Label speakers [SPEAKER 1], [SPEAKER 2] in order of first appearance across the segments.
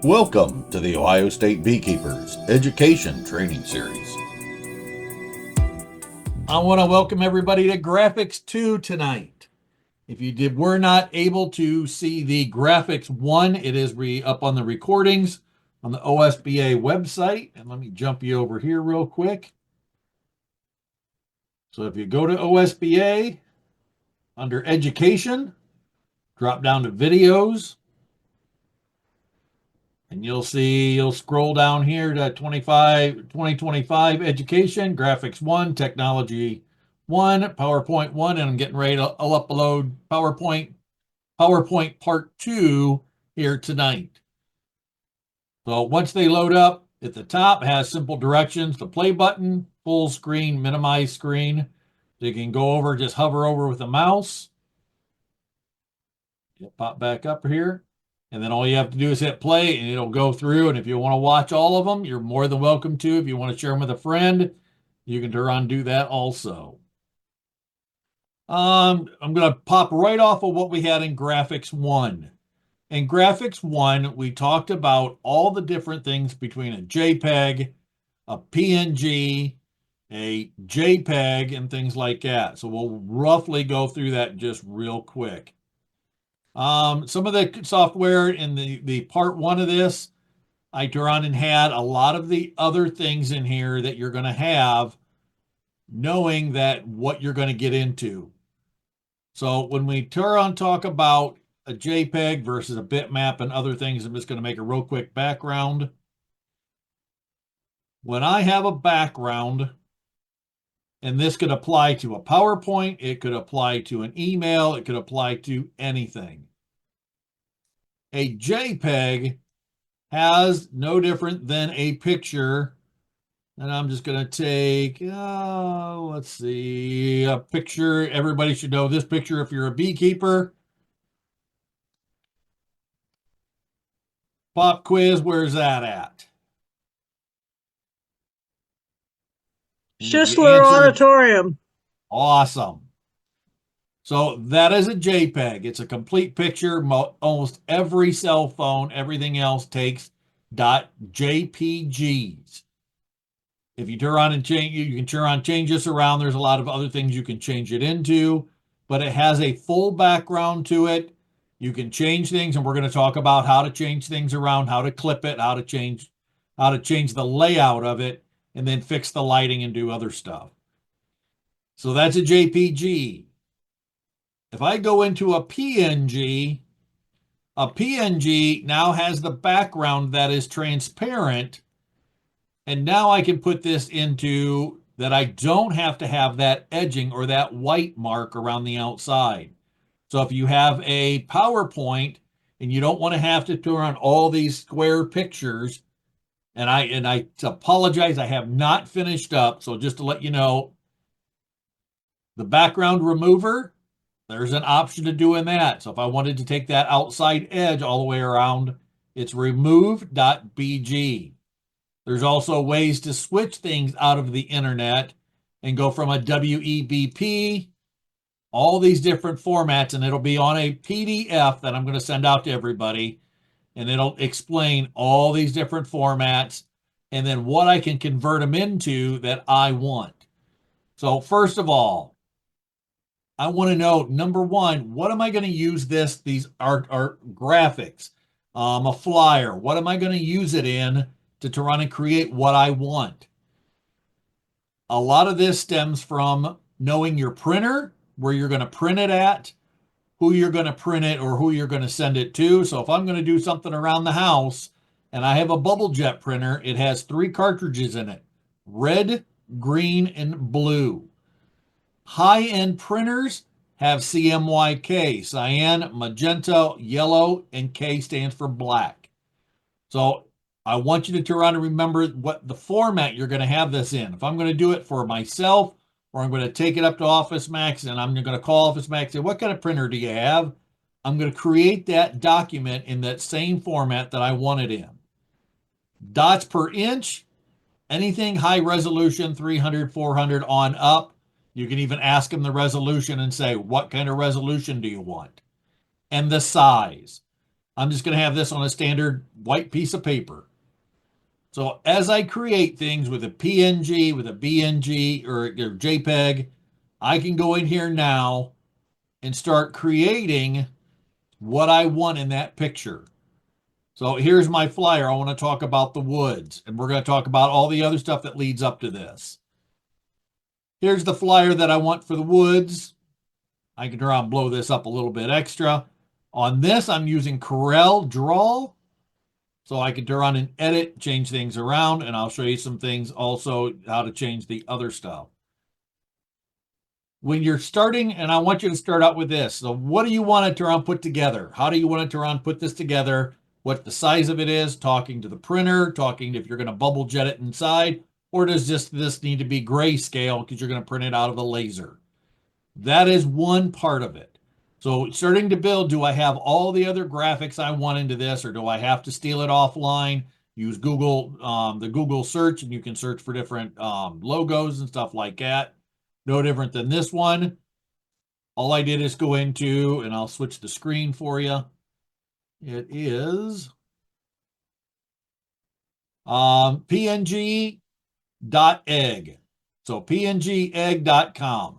[SPEAKER 1] Welcome to the Ohio State Beekeepers Education Training Series.
[SPEAKER 2] I want to welcome everybody to Graphics 2 tonight. If you were not able to see the Graphics 1, it is up on the recordings on the OSBA website. And let me jump you over here real quick. So if you go to OSBA, under Education, drop down to Videos, and you'll scroll down here to 2025 Education, Graphics 1, Technology 1, PowerPoint 1, and I'm getting ready to upload PowerPoint Part 2 here tonight. So once they load up, at the top has simple directions, the play button, full screen, minimize screen. So you can go over, just hover over with the mouse. It'll pop back up here. And then all you have to do is hit play and it'll go through. And if you want to watch all of them, you're more than welcome to. If you want to share them with a friend, you can turn on and do that also. I'm going to pop right off of what we had in Graphics 1. In Graphics 1, we talked about all the different things between a JPEG, a PNG, a JPEG, and things like that. So we'll roughly go through that just real quick. Some of the software in the part 1 of this, I turned and had a lot of the other things in here that you're going to have, knowing that what you're going to get into. So when we turn on talk about a JPEG versus a bitmap and other things, I'm just going to make a real quick background. When I have a background, and this could apply to a PowerPoint, it could apply to an email, it could apply to anything. A JPEG has no different than a picture. And I'm just going to take, let's see, a picture. Everybody should know this picture if you're a beekeeper. Pop quiz, where's that at?
[SPEAKER 3] Schisler Auditorium.
[SPEAKER 2] Awesome. So that is a JPEG. It's a complete picture. Almost every cell phone, everything else takes .jpgs. If you turn on and change, you can turn on, change this around. There's a lot of other things you can change it into, but it has a full background to it. You can change things, and we're going to talk about how to change things around, how to clip it, how to change the layout of it, and then fix the lighting and do other stuff. So that's a JPG. If I go into a PNG now has the background that is transparent. And now I can put this into that I don't have to have that edging or that white mark around the outside. So if you have a PowerPoint and you don't want to have to turn on all these square pictures, and I apologize, I have not finished up. So just to let you know, the background remover, there's an option to doing that. So if I wanted to take that outside edge all the way around, it's remove.bg. There's also ways to switch things out of the internet and go from a WEBP, all these different formats, and it'll be on a PDF that I'm going to send out to everybody, and it'll explain all these different formats and then what I can convert them into that I want. So first of all, I want to know, number one, what am I going to use these are graphics, a flyer, what am I going to use it in to run and create what I want? A lot of this stems from knowing your printer, where you're going to print it at, who you're going to print it or who you're going to send it to. So if I'm going to do something around the house and I have a bubble jet printer, it has 3 cartridges in it, red, green, and blue. High-end printers have CMYK, cyan, magenta, yellow, and K stands for black. So I want you to turn around and remember what the format you're going to have this in. If I'm going to do it for myself, or I'm going to take it up to Office Max and I'm going to call Office Max and say, what kind of printer do you have? I'm going to create that document in that same format that I want it in. Dots per inch, anything high resolution, 300, 400 on up. You can even ask them the resolution and say, what kind of resolution do you want? And the size. I'm just going to have this on a standard white piece of paper. So as I create things with a PNG, with a BNG or JPEG, I can go in here now and start creating what I want in that picture. So here's my flyer. I want to talk about the woods, and we're going to talk about all the other stuff that leads up to this. Here's the flyer that I want for the woods. I can try and blow this up a little bit extra. On this, I'm using Corel Draw. So I can turn on and edit, change things around, and I'll show you some things also how to change the other stuff. When you're starting, and I want you to start out with this. So what do you want to turn on put together? How do you want to turn on put this together? What the size of it is, talking to the printer, talking if you're going to bubble jet it inside, or does just this need to be grayscale because you're going to print it out of a laser? That is one part of it. So starting to build, do I have all the other graphics I want into this, or do I have to steal it offline? Use Google, the Google search, and you can search for different logos and stuff like that. No different than this one. All I did is go into, and I'll switch the screen for you. It is png.egg. So pngegg.com.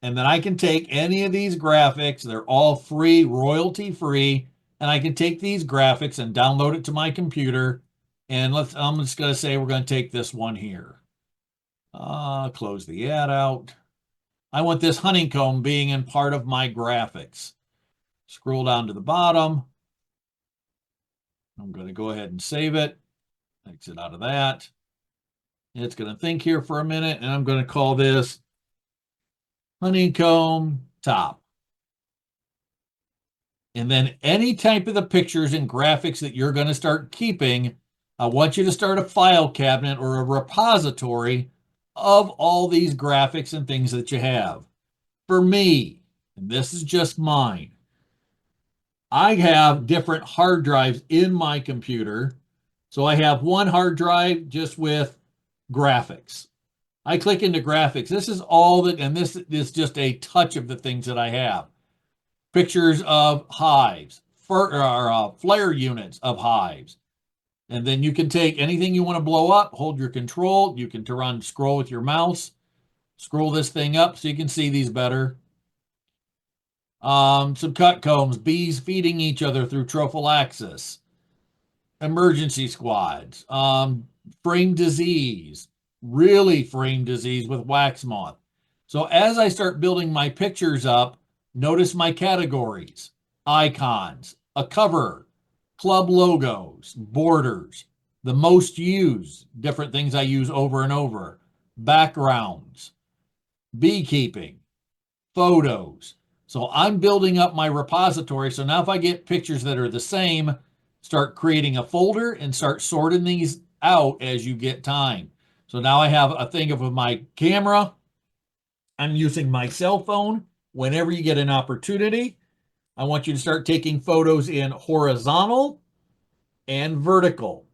[SPEAKER 2] And then I can take any of these graphics, they're all free, royalty free, and I can take these graphics and download it to my computer. And I'm just going to say we're going to take this one here. Close the ad out. I want this honeycomb being in part of my graphics. Scroll down to the bottom. I'm going to go ahead and save it. Exit out of that. It's going to think here for a minute, and I'm going to call this honeycomb top. And then any type of the pictures and graphics that you're going to start keeping, I want you to start a file cabinet or a repository of all these graphics and things that you have. For me, and this is just mine, I have different hard drives in my computer. So I have one hard drive just with graphics. I click into graphics. This is all that, and this is just a touch of the things that I have. Pictures of hives, flare units of hives. And then you can take anything you want to blow up, hold your control. You can run scroll with your mouse, scroll this thing up so you can see these better. Some cut combs, bees feeding each other through trophallaxis, emergency squads, frame disease, really frame disease with wax moth. So as I start building my pictures up, notice my categories, icons, a cover, club logos, borders, the most used, different things I use over and over, backgrounds, beekeeping, photos. So I'm building up my repository. So now if I get pictures that are the same, start creating a folder and start sorting these out as you get time. So now I have a thing of my camera. I'm using my cell phone. Whenever you get an opportunity, I want you to start taking photos in horizontal and vertical.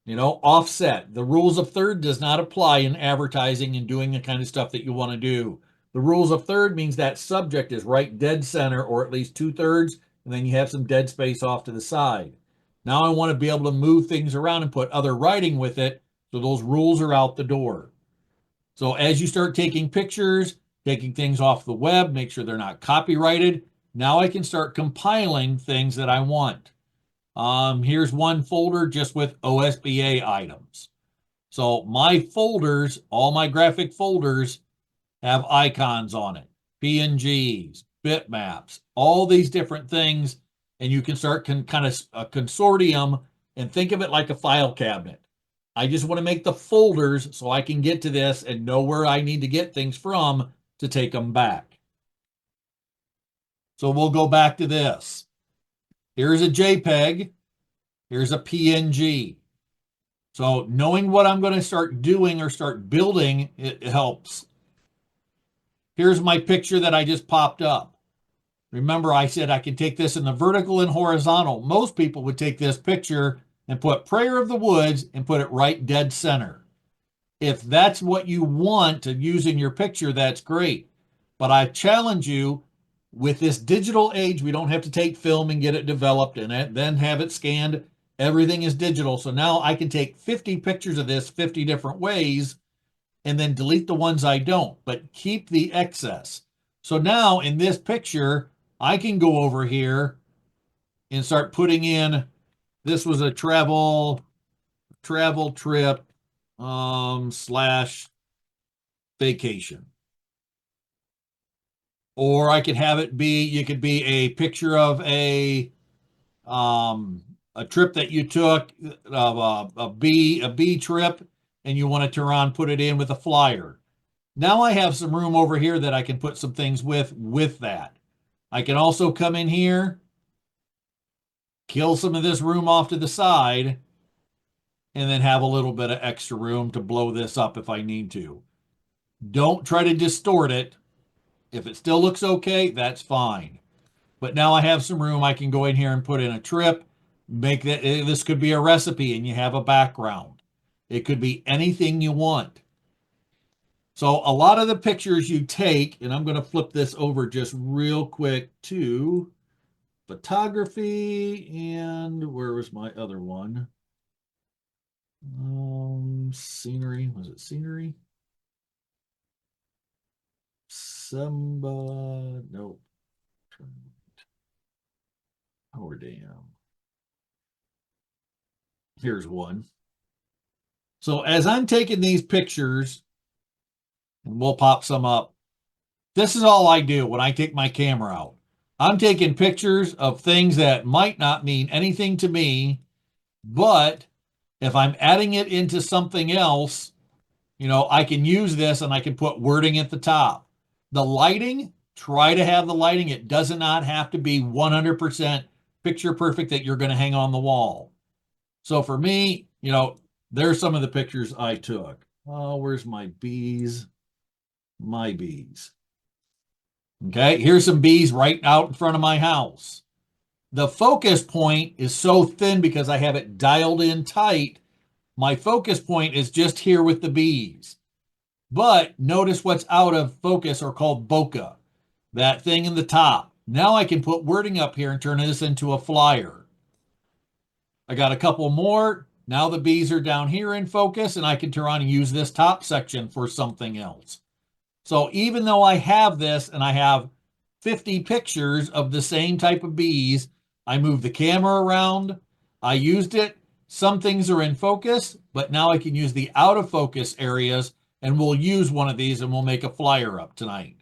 [SPEAKER 2] Offset. The rules of third does not apply in advertising and doing the kind of stuff that you want to do. The rules of third means that subject is right dead center or at least 2/3, and then you have some dead space off to the side. Now I want to be able to move things around and put other writing with it, so those rules are out the door. So as you start taking pictures, taking things off the web, make sure they're not copyrighted. Now I can start compiling things that I want. Here's one folder just with OSBA items. So my folders, all my graphic folders have icons on it, PNGs, bitmaps, all these different things. And you can start kind of a consortium and think of it like a file cabinet. I just want to make the folders so I can get to this and know where I need to get things from to take them back. So we'll go back to this. Here's a JPEG. Here's a PNG. So knowing what I'm going to start doing or start building, it helps. Here's my picture that I just popped up. Remember, I said I can take this in the vertical and horizontal. Most people would take this picture and put Prayer of the Woods and put it right dead center. If that's what you want to use in your picture, that's great. But I challenge you, with this digital age, we don't have to take film and get it developed and then have it scanned. Everything is digital. So now I can take 50 pictures of this 50 different ways and then delete the ones I don't, but keep the excess. So now in this picture, I can go over here and start putting in, this was a travel trip slash vacation. Or I could have it be, you could be a picture of a trip that you took, a bee trip, and you want to turn on, put it in with a flyer. Now I have some room over here that I can put some things with that. I can also come in here, kill some of this room off to the side, and then have a little bit of extra room to blow this up if I need to. Don't try to distort it. If it still looks okay, that's fine. But now I have some room. I can go in here and put in a trip, make that, this could be a recipe and you have a background. It could be anything you want. So a lot of the pictures you take, and I'm going to flip this over just real quick to photography, and where was my other one? Scenery. Was it scenery? Nope. Power dam. Here's one. So as I'm taking these pictures, and we'll pop some up, this is all I do when I take my camera out. I'm taking pictures of things that might not mean anything to me, but if I'm adding it into something else, I can use this and I can put wording at the top. The lighting, try to have the lighting. It does not have to be 100% picture perfect that you're going to hang on the wall. So for me, there's some of the pictures I took. Oh, where's my bees? My bees. Okay, here's some bees right out in front of my house. The focus point is so thin because I have it dialed in tight. My focus point is just here with the bees. But notice what's out of focus or called bokeh, that thing in the top. Now I can put wording up here and turn this into a flyer. I got a couple more. Now the bees are down here in focus and I can turn on and use this top section for something else. So even though I have this and I have 50 pictures of the same type of bees, I moved the camera around. I used it. Some things are in focus, but now I can use the out of focus areas, and we'll use one of these and we'll make a flyer up tonight.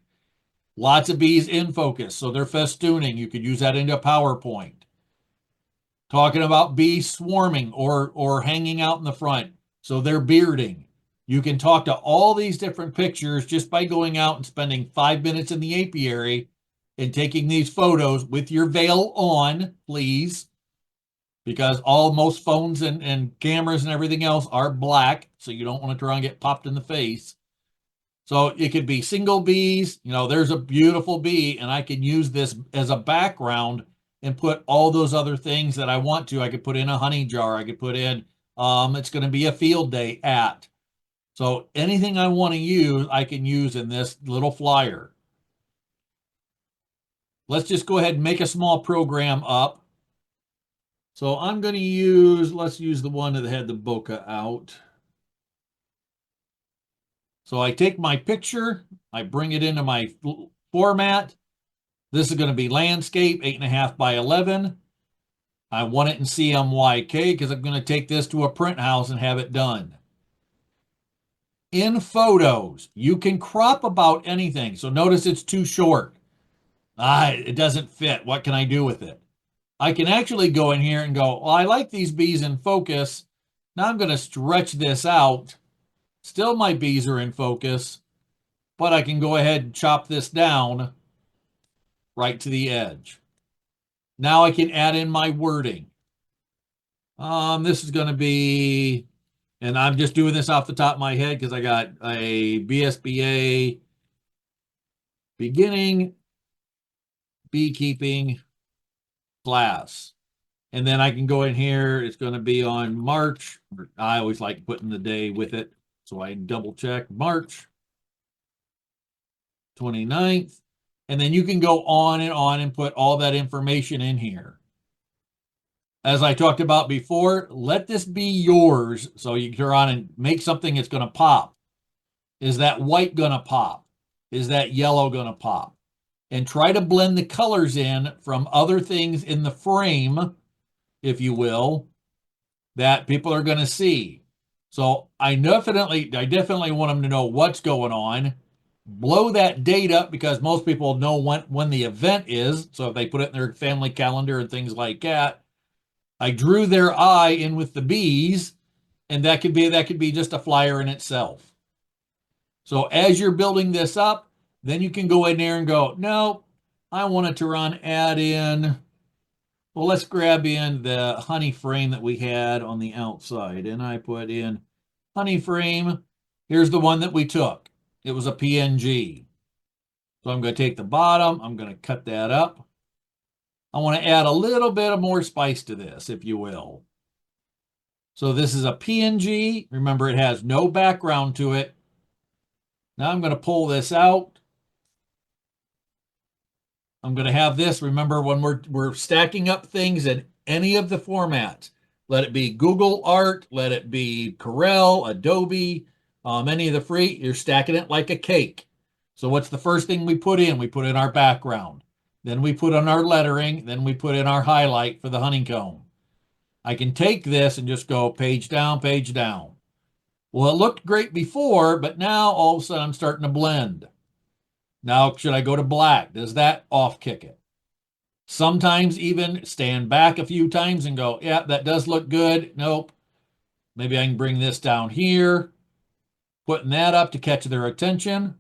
[SPEAKER 2] Lots of bees in focus, so they're festooning. You could use that into PowerPoint. Talking about bees swarming or hanging out in the front, so they're bearding. You can talk to all these different pictures just by going out and spending 5 minutes in the apiary and taking these photos with your veil on, please, because most phones and cameras and everything else are black, so you don't want to try and get popped in the face. So it could be single bees. There's a beautiful bee, and I can use this as a background and put all those other things that I want to. I could put in a honey jar. I could put in, it's going to be a field day at. So anything I want to use, I can use in this little flyer. Let's just go ahead and make a small program up. So I'm going to let's use the one that had the bokeh out. So I take my picture, I bring it into my format. This is going to be landscape, 8.5 by 11. I want it in CMYK because I'm going to take this to a print house and have it done. In photos, you can crop about anything. So notice it's too short. It doesn't fit. What can I do with it? I can actually go in here and go, well, I like these bees in focus. Now I'm going to stretch this out. Still my bees are in focus, but I can go ahead and chop this down right to the edge. Now I can add in my wording. This is going to be, and I'm just doing this off the top of my head because I got a BSBA beginning beekeeping class. And then I can go in here. It's going to be on March. I always like putting the day with it. So I double check March 29th. And then you can go on and put all that information in here. As I talked about before, let this be yours. So you turn on and make something that's going to pop. Is that white going to pop? Is that yellow going to pop? And try to blend the colors in from other things in the frame, if you will, that people are going to see. So I definitely want them to know what's going on. Blow that date up because most people know when the event is. So if they put it in their family calendar and things like that, I drew their eye in with the bees, and that could be just a flyer in itself. So as you're building this up, then you can go in there and go, no, I wanted to add in, well, let's grab in the honey frame that we had on the outside. And I put in honey frame. Here's the one that we took. It was a PNG. So I'm going to take the bottom. I'm going to cut that up. I want to add a little bit of more spice to this, if you will. So this is a PNG. Remember, it has no background to it. Now I'm going to pull this out. I'm going to have this. Remember, when we're stacking up things in any of the formats, let it be Google Art, let it be Corel, Adobe, any of the free, you're stacking it like a cake. So what's the first thing we put in? We put in our background. Then we put in our lettering. Then we put in our highlight for the honeycomb. I can take this and just go page down, page down. Well, it looked great before, but now all of a sudden I'm starting to blend. Now, should I go to black? Does that off kick it? Sometimes even stand back a few times and go, yeah, that does look good. Nope. Maybe I can bring this down here, putting that up to catch their attention.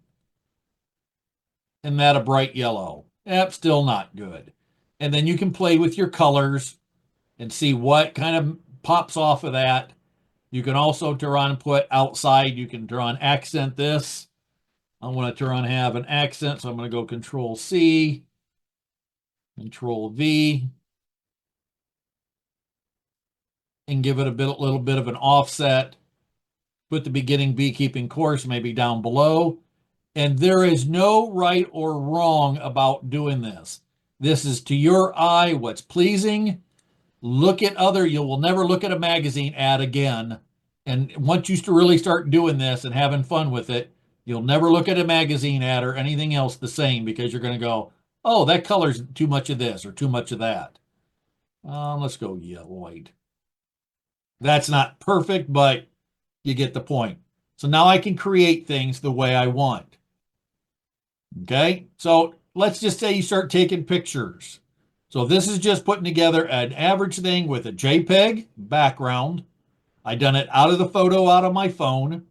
[SPEAKER 2] And that a bright yellow. Yep, still not good. And then you can play with your colors and see what kind of pops off of that. You can also turn on and put outside. You can turn on accent this. I want to turn on have an accent, so I'm going to go Control C, Control V, and give it little bit of an offset. Put the beginning beekeeping course maybe down below. And there is no right or wrong about doing this. This is to your eye what's pleasing. Look at you will never look at a magazine ad again. And once you really start doing this and having fun with it, you'll never look at a magazine ad or anything else the same because you're going to go, oh, that color's too much of this or too much of that. Let's go white. That's not perfect, but you get the point. So now I can create things the way I want. Okay, so let's just say you start taking pictures. So this is just putting together an average thing with a JPEG background. I done it out of the photo out of my phone.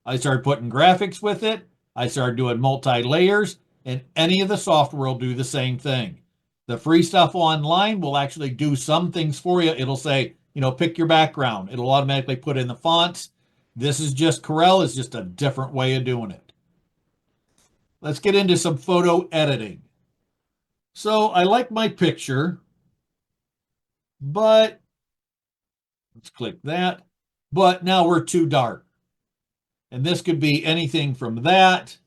[SPEAKER 2] I started putting graphics with it. I started doing multi-layers, and any of the software will do the same thing. The free stuff online will actually do some things for you. It'll say, pick your background. It'll automatically put in the fonts. This is just Corel is just a different way of doing it. Let's get into some photo editing. So I like my picture, but let's click that. But now we're too dark. And this could be anything from that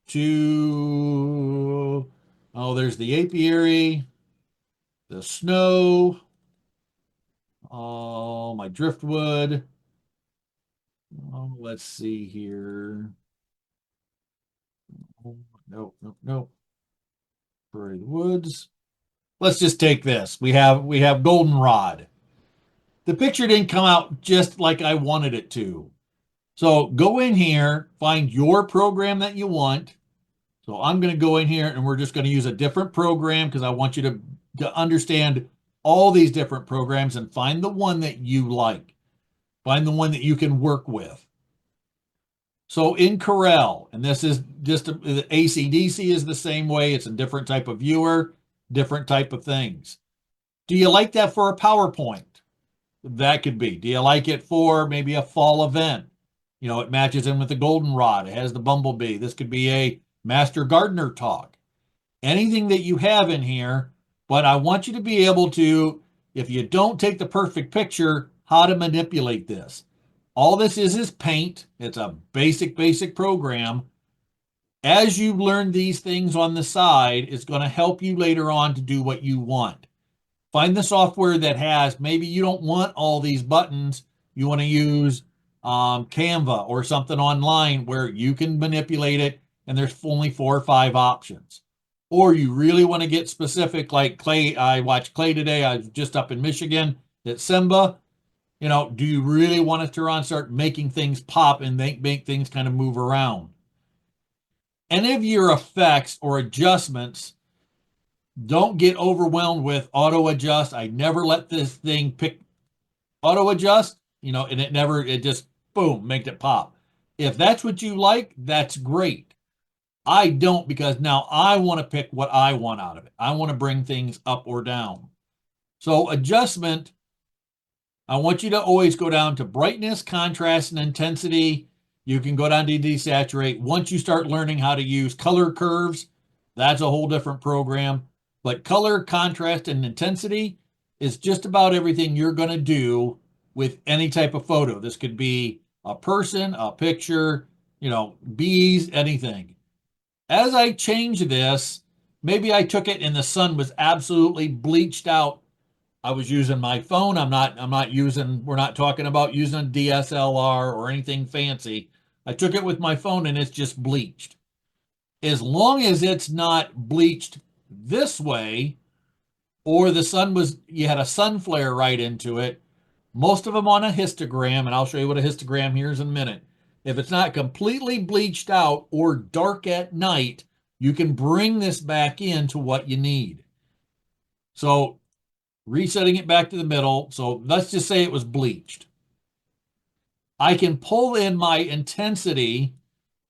[SPEAKER 2] to, there's the apiary, the snow, my driftwood. Let's see here. Nope. Prairie woods. Let's just take this. We have goldenrod. The picture didn't come out just like I wanted it to. So go in here, find your program that you want. So I'm going to go in here and we're just going to use a different program because I want you to understand all these different programs and find the one that you like. Find the one that you can work with. So in Corel, and this is just ACDC is the same way. It's a different type of viewer, different type of things. Do you like that for a PowerPoint? That could be. Do you like it for maybe a fall event? It matches in with the goldenrod. It has the bumblebee. This could be a master gardener talk. Anything that you have in here, but I want you to be able to, if you don't take the perfect picture, how to manipulate this. All this is paint. It's a basic program. As you learn these things on the side, it's going to help you later on to do what you want. Find the software that has, maybe you don't want all these buttons. You want to use Canva or something online where you can manipulate it and there's only 4 or 5 options. Or you really want to get specific, like Clay. I watched Clay today. I was just up in Michigan at Simba. Do you really want to turn on, start making things pop and make things kind of move around? Any of your effects or adjustments, don't get overwhelmed with auto adjust. I never let this thing pick auto adjust, and it just boom, make it pop. If that's what you like, that's great. I don't, because now I want to pick what I want out of it. I want to bring things up or down. So adjustment, I want you to always go down to brightness, contrast, and intensity. You can go down to desaturate. Once you start learning how to use color curves, that's a whole different program. But color, contrast, and intensity is just about everything you're going to do with any type of photo. This could be a person, a picture, bees, anything. As I change this, maybe I took it and the sun was absolutely bleached out. I was using my phone. We're not talking about using a DSLR or anything fancy. I took it with my phone and it's just bleached. As long as it's not bleached this way, or you had a sun flare right into it, most of them on a histogram, and I'll show you what a histogram here is in a minute. If it's not completely bleached out or dark at night, you can bring this back into what you need. So resetting it back to the middle. So let's just say it was bleached. I can pull in my intensity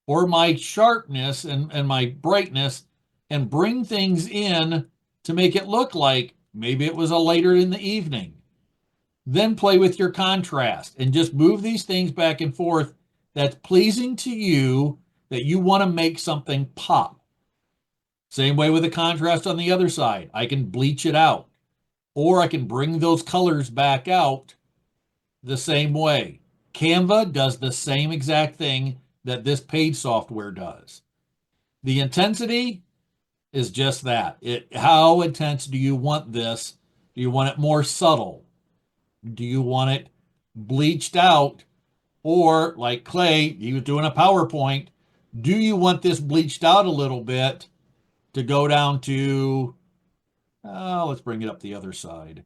[SPEAKER 2] or my sharpness and my brightness and bring things in to make it look like maybe it was a later in the evening. Then play with your contrast and just move these things back and forth that's pleasing to you, that you want to make something pop. Same way with the contrast on the other side. I can bleach it out, or I can bring those colors back out the same way. Canva does the same exact thing that this paid software does. The intensity is just that. How intense do you want this? Do you want it more subtle? Do you want it bleached out? Or like Clay, he was doing a PowerPoint. Do you want this bleached out a little bit to go down to, let's bring it up the other side.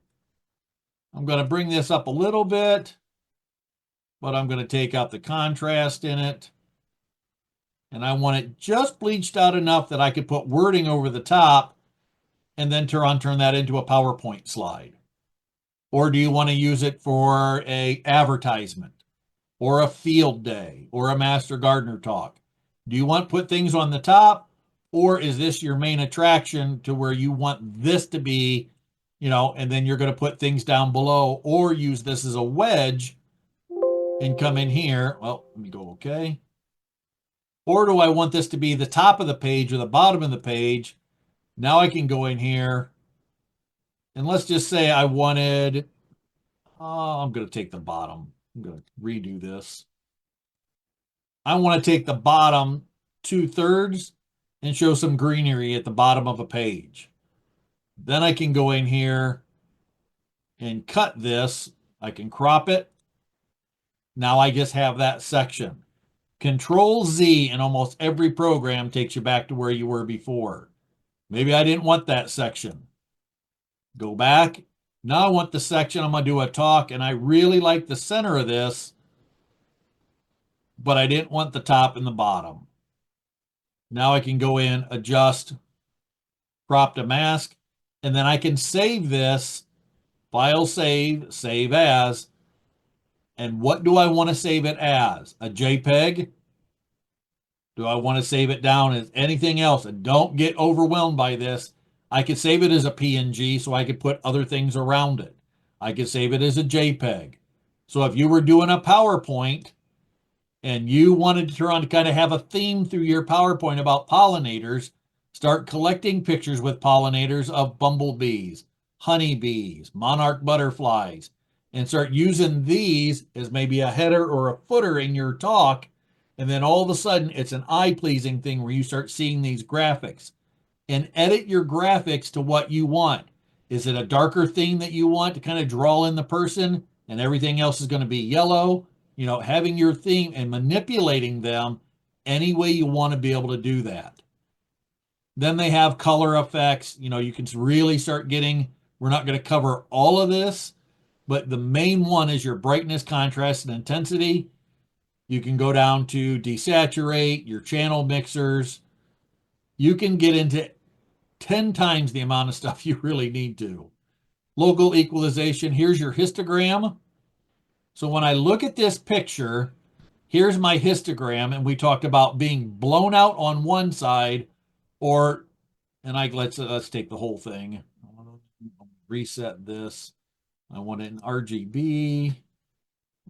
[SPEAKER 2] I'm going to bring this up a little bit, but I'm going to take out the contrast in it. And I want it just bleached out enough that I could put wording over the top and then turn that into a PowerPoint slide. Or do you want to use it for a advertisement or a field day or a master gardener talk? Do you want to put things on the top, or is this your main attraction to where you want this to be, and then you're going to put things down below, or use this as a wedge and come in here? Well, let me go okay. Or do I want this to be the top of the page or the bottom of the page? Now I can go in here and let's just say I wanted, I'm going to take the bottom. I'm going to redo this. I want to take the bottom 2/3 and show some greenery at the bottom of a page. Then I can go in here and cut this. I can crop it. Now I just have that section. Control Z in almost every program takes you back to where you were before. Maybe I didn't want that section. Go back. Now I want the section. I'm going to do a talk, and I really like the center of this, but I didn't want the top and the bottom. Now I can go in, adjust, crop to mask, and then I can save this, file save, save as. And what do I want to save it as? A JPEG? Do I want to save it down as anything else? And don't get overwhelmed by this. I could save it as a PNG so I could put other things around it. I could save it as a JPEG. So if you were doing a PowerPoint and you wanted to turn on to kind of have a theme through your PowerPoint about pollinators, start collecting pictures with pollinators of bumblebees, honeybees, monarch butterflies, and start using these as maybe a header or a footer in your talk. And then all of a sudden, it's an eye-pleasing thing where you start seeing these graphics and edit your graphics to what you want. Is it a darker theme that you want to kind of draw in the person and everything else is going to be yellow? Having your theme and manipulating them any way you want to be able to do that. Then they have color effects. You can really start getting, we're not going to cover all of this, but the main one is your brightness, contrast, and intensity. You can go down to desaturate, your channel mixers. You can get into 10 times the amount of stuff you really need to. Local equalization, here's your histogram. So when I look at this picture, here's my histogram, and we talked about being blown out on one side, or, and let's take the whole thing. Reset this. I want it in RGB.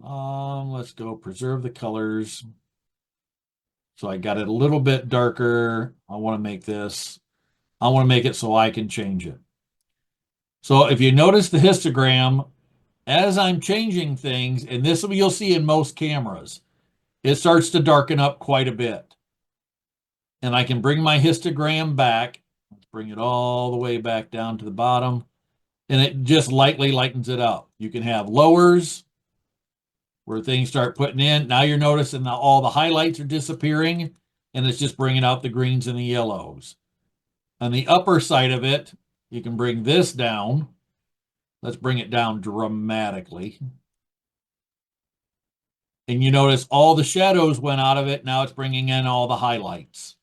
[SPEAKER 2] Let's go preserve the colors. So I got it a little bit darker. I want to make it so I can change it. So if you notice the histogram, as I'm changing things, and this you'll see in most cameras, it starts to darken up quite a bit. And I can bring my histogram back. Let's bring it all the way back down to the bottom. And it just lightly lightens it up. You can have lowers where things start putting in. Now you're noticing that all the highlights are disappearing, and it's just bringing out the greens and the yellows. On the upper side of it, you can bring this down. Let's bring it down dramatically. And you notice all the shadows went out of it. Now it's bringing in all the highlights.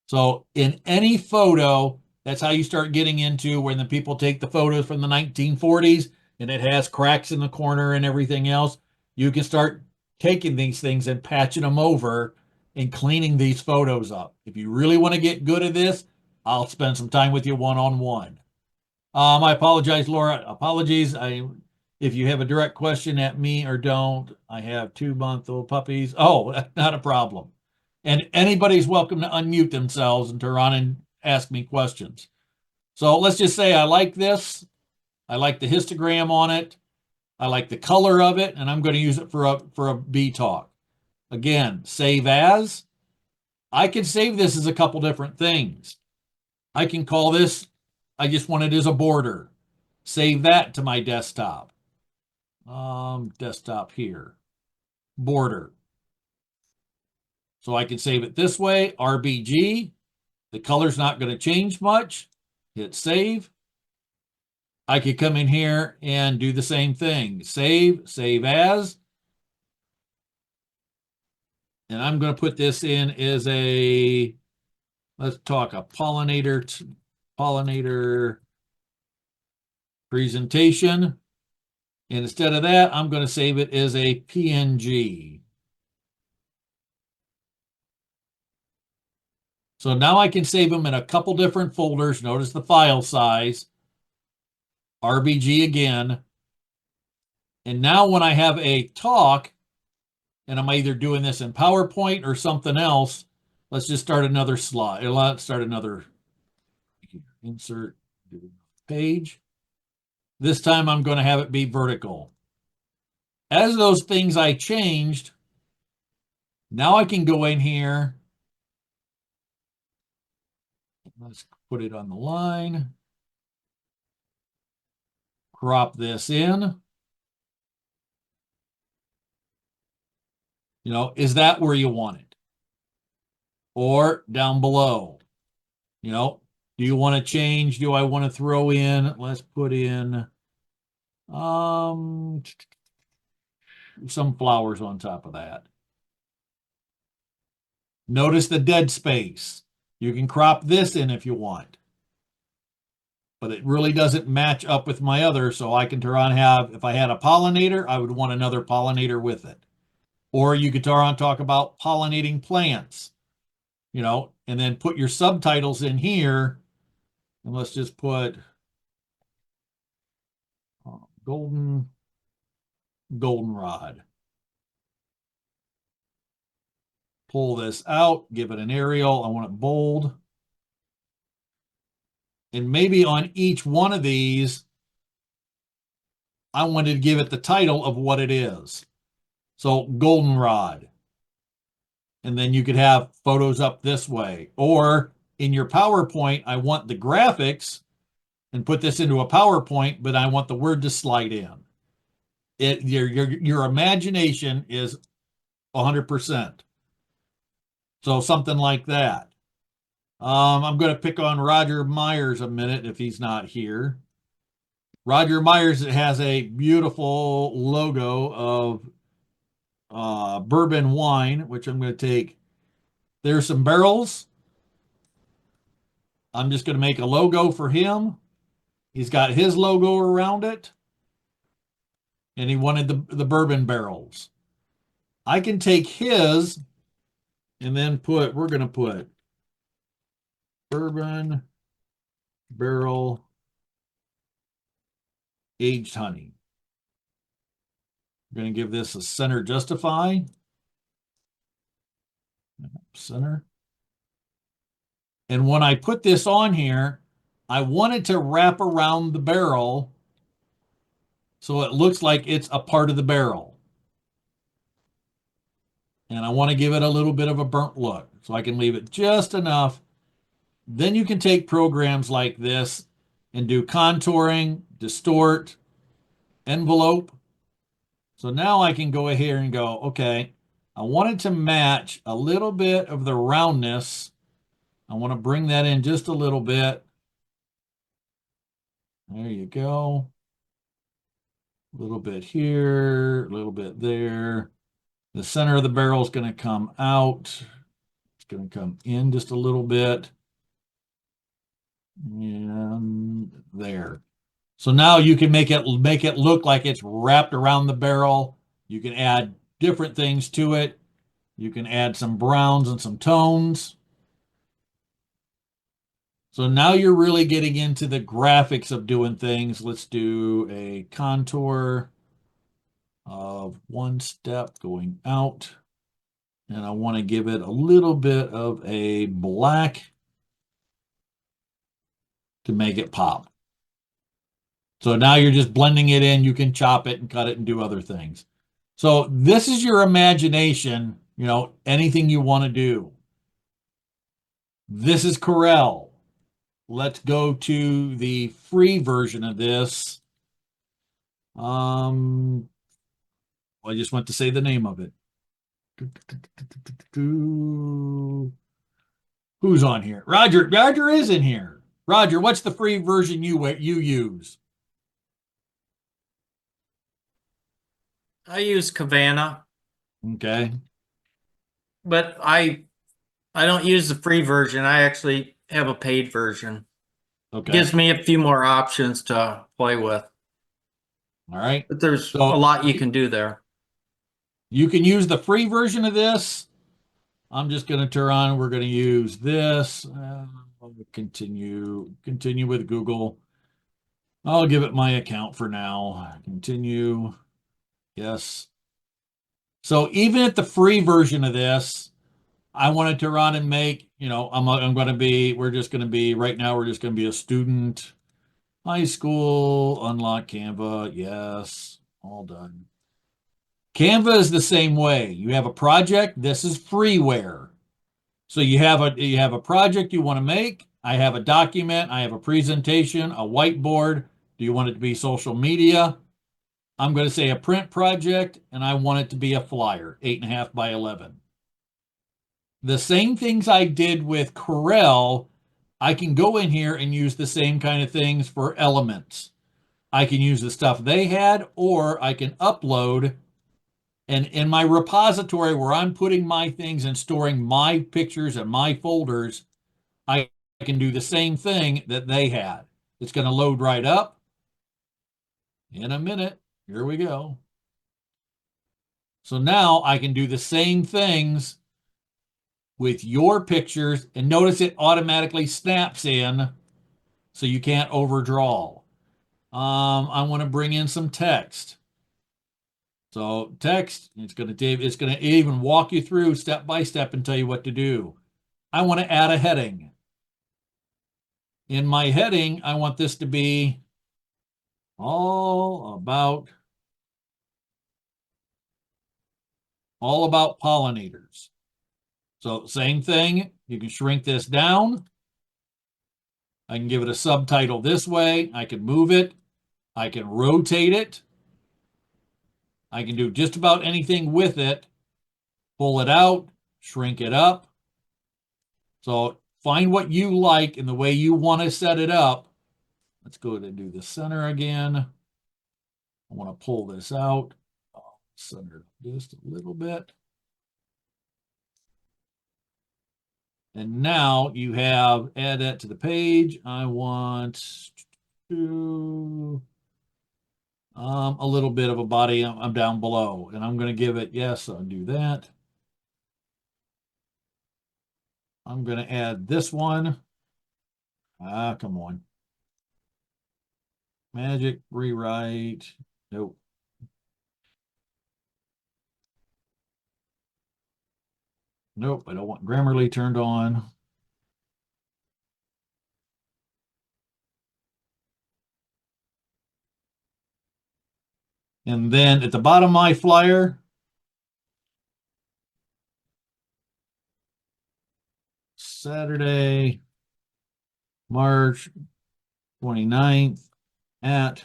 [SPEAKER 2] So in any photo, that's how you start getting into when the people take the photos from the 1940s and it has cracks in the corner and everything else. You can start taking these things and patching them over and cleaning these photos up. If you really want to get good at this, I'll spend some time with you one-on-one. I apologize, Laura. Apologies. If you have a direct question at me or don't, I have 2-month-old puppies. Oh, not a problem. And anybody's welcome to unmute themselves and turn on and ask me questions. So let's just say I like this. I like the histogram on it. I like the color of it, and I'm going to use it for a bee talk. Again, save as. I can save this as a couple different things. I can call this, I just want it as a border. Save that to my desktop. Desktop here. Border. So I can save it this way, RBG. The color's not going to change much. Hit save. I could come in here and do the same thing. Save as. And I'm going to put this in as let's talk a pollinator presentation. And instead of that, I'm going to save it as a PNG. So now I can save them in a couple different folders. Notice the file size. RBG again. And now when I have a talk, and I'm either doing this in PowerPoint or something else, let's just start another slide. Let's start another insert page. This time I'm going to have it be vertical. As those things I changed, now I can go in here. Let's put it on the line. Crop this in. Is that where you want it? Or down below? Do you want to change? Do I want to throw in? Let's put in some flowers on top of that. Notice the dead space. You can crop this in if you want. But it really doesn't match up with my other, so I can turn on if I had a pollinator, I would want another pollinator with it. Or you could turn on talk about pollinating plants, and then put your subtitles in here. And let's just put goldenrod. Pull this out, give it an Arial. I want it bold. And maybe on each one of these, I wanted to give it the title of what it is. So goldenrod. And then you could have photos up this way. Or in your PowerPoint, I want the graphics and put this into a PowerPoint, but I want the word to slide in. Your imagination is 100%. So something like that. I'm going to pick on Roger Myers a minute if he's not here. Roger Myers has a beautiful logo of bourbon wine, which I'm going to take. There's some barrels. I'm just going to make a logo for him. He's got his logo around it, and he wanted the bourbon barrels. I can take his and then we're going to put bourbon barrel aged honey. We're going to give this a center justify. Center. And when I put this on here, I want it to wrap around the barrel so it looks like it's a part of the barrel. And I want to give it a little bit of a burnt look, so I can leave it just enough. Then you can take programs like this and do contouring, distort, envelope. So now I can go ahead and go, okay, I want it to match a little bit of the roundness. I want to bring that in just a little bit. There you go. A little bit here, a little bit there. The center of the barrel is going to come out. It's going to come in just a little bit. And there. So now you can make it look like it's wrapped around the barrel. You can add different things to it. You can add some browns and some tones. So now you're really getting into the graphics of doing things. Let's do a contour of one step going out. And I want to give it a little bit of a black to make it pop. So now you're just blending it in. You can chop it and cut it and do other things. So this is your imagination, anything you want to do. This is Corel. Let's go to the free version of this. I just want to say the name of it. Who's on here? Roger is in here. Roger, what's the free version you use?
[SPEAKER 3] I use Kavana,
[SPEAKER 2] Okay.
[SPEAKER 3] but I don't use the free version. I actually have a paid version.
[SPEAKER 2] Okay.
[SPEAKER 3] Gives me a few more options to play with.
[SPEAKER 2] All right.
[SPEAKER 3] But there's
[SPEAKER 2] So
[SPEAKER 3] a lot you can do there.
[SPEAKER 2] you can use the free version of this. I'm just going to turn on. We're going to use this. Continue with Google. I'll give it my account for now. Continue. Yes. So even at the free version of this, I wanted to run and make, I'm going to be, we're just going to be, right now, we're just going to be a student, high school, unlock Canva. Yes, all done. Canva is the same way. You have a project. This is freeware. So you have a project you want to make. I have a document. I have a presentation, a whiteboard. Do you want it to be social media? I'm going to say a print project, and I want it to be a flyer, 8.5 by 11. The same things I did with Corel, I can go in here and use the same kind of things for elements. I can use the stuff they had, or I can upload. And in my repository where I'm putting my things and storing my pictures and my folders, I can do the same thing that they had. It's going to load right up in a minute. Here we go. So now I can do the same things with your pictures, and notice it automatically snaps in so you can't overdraw. I want to bring in some text. So text, it's going to even walk you through step by step and tell you what to do. I want to add a heading. In my heading, I want this to be all about pollinators. So same thing, you can shrink this down. I can give it a subtitle this way. I can move it. I can rotate it. I can do just about anything with it. Pull it out, shrink it up. So find what you like and the way you want to set it up. Let's go ahead and do the center again. I want to pull this out. Center just a little bit. And now you have add that to the page. I want to a little bit of a body. I'm down below, and I'm going to give it, yes, I'll do that. I'm going to add this one. Come on. Magic, rewrite. Nope. Nope, I don't want Grammarly turned on. And then at the bottom of my flyer, Saturday, March 29th at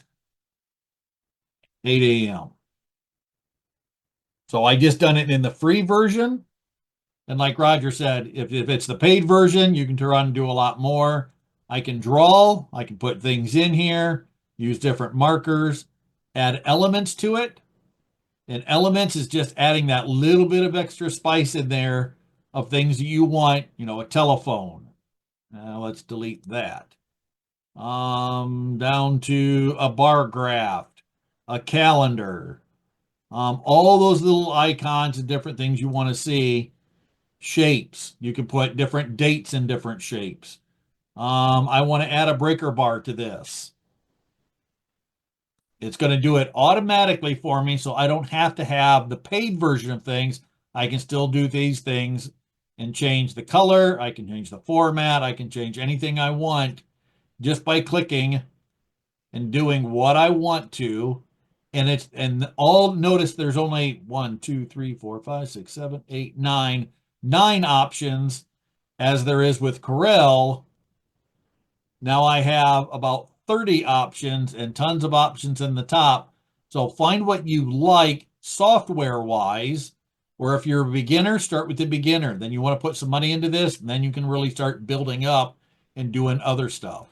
[SPEAKER 2] 8 a.m. So I just done it in the free version. And like Roger said, if it's the paid version, you can turn on and do a lot more. I can draw, I can put things in here, use different markers, add elements to it. And elements is just adding that little bit of extra spice in there of things that you want, a telephone. Let's delete that. Down to a bar graph, a calendar, all those little icons and different things you want to see. Shapes. You can put different dates in different shapes. I want to add a breaker bar to this. It's going to do it automatically for me, so I don't have to have the paid version of things. I can still do these things and change the color. I can change the format. I can change anything I want just by clicking and doing what I want to. And all notice there's only 1, 2, 3, 4, 5, 6, 7, 8, 9 options as there is with Corel. Now I have about 30 options and tons of options in the top. So find what you like software wise, or if you're a beginner, start with the beginner. Then you want to put some money into this, and then you can really start building up and doing other stuff.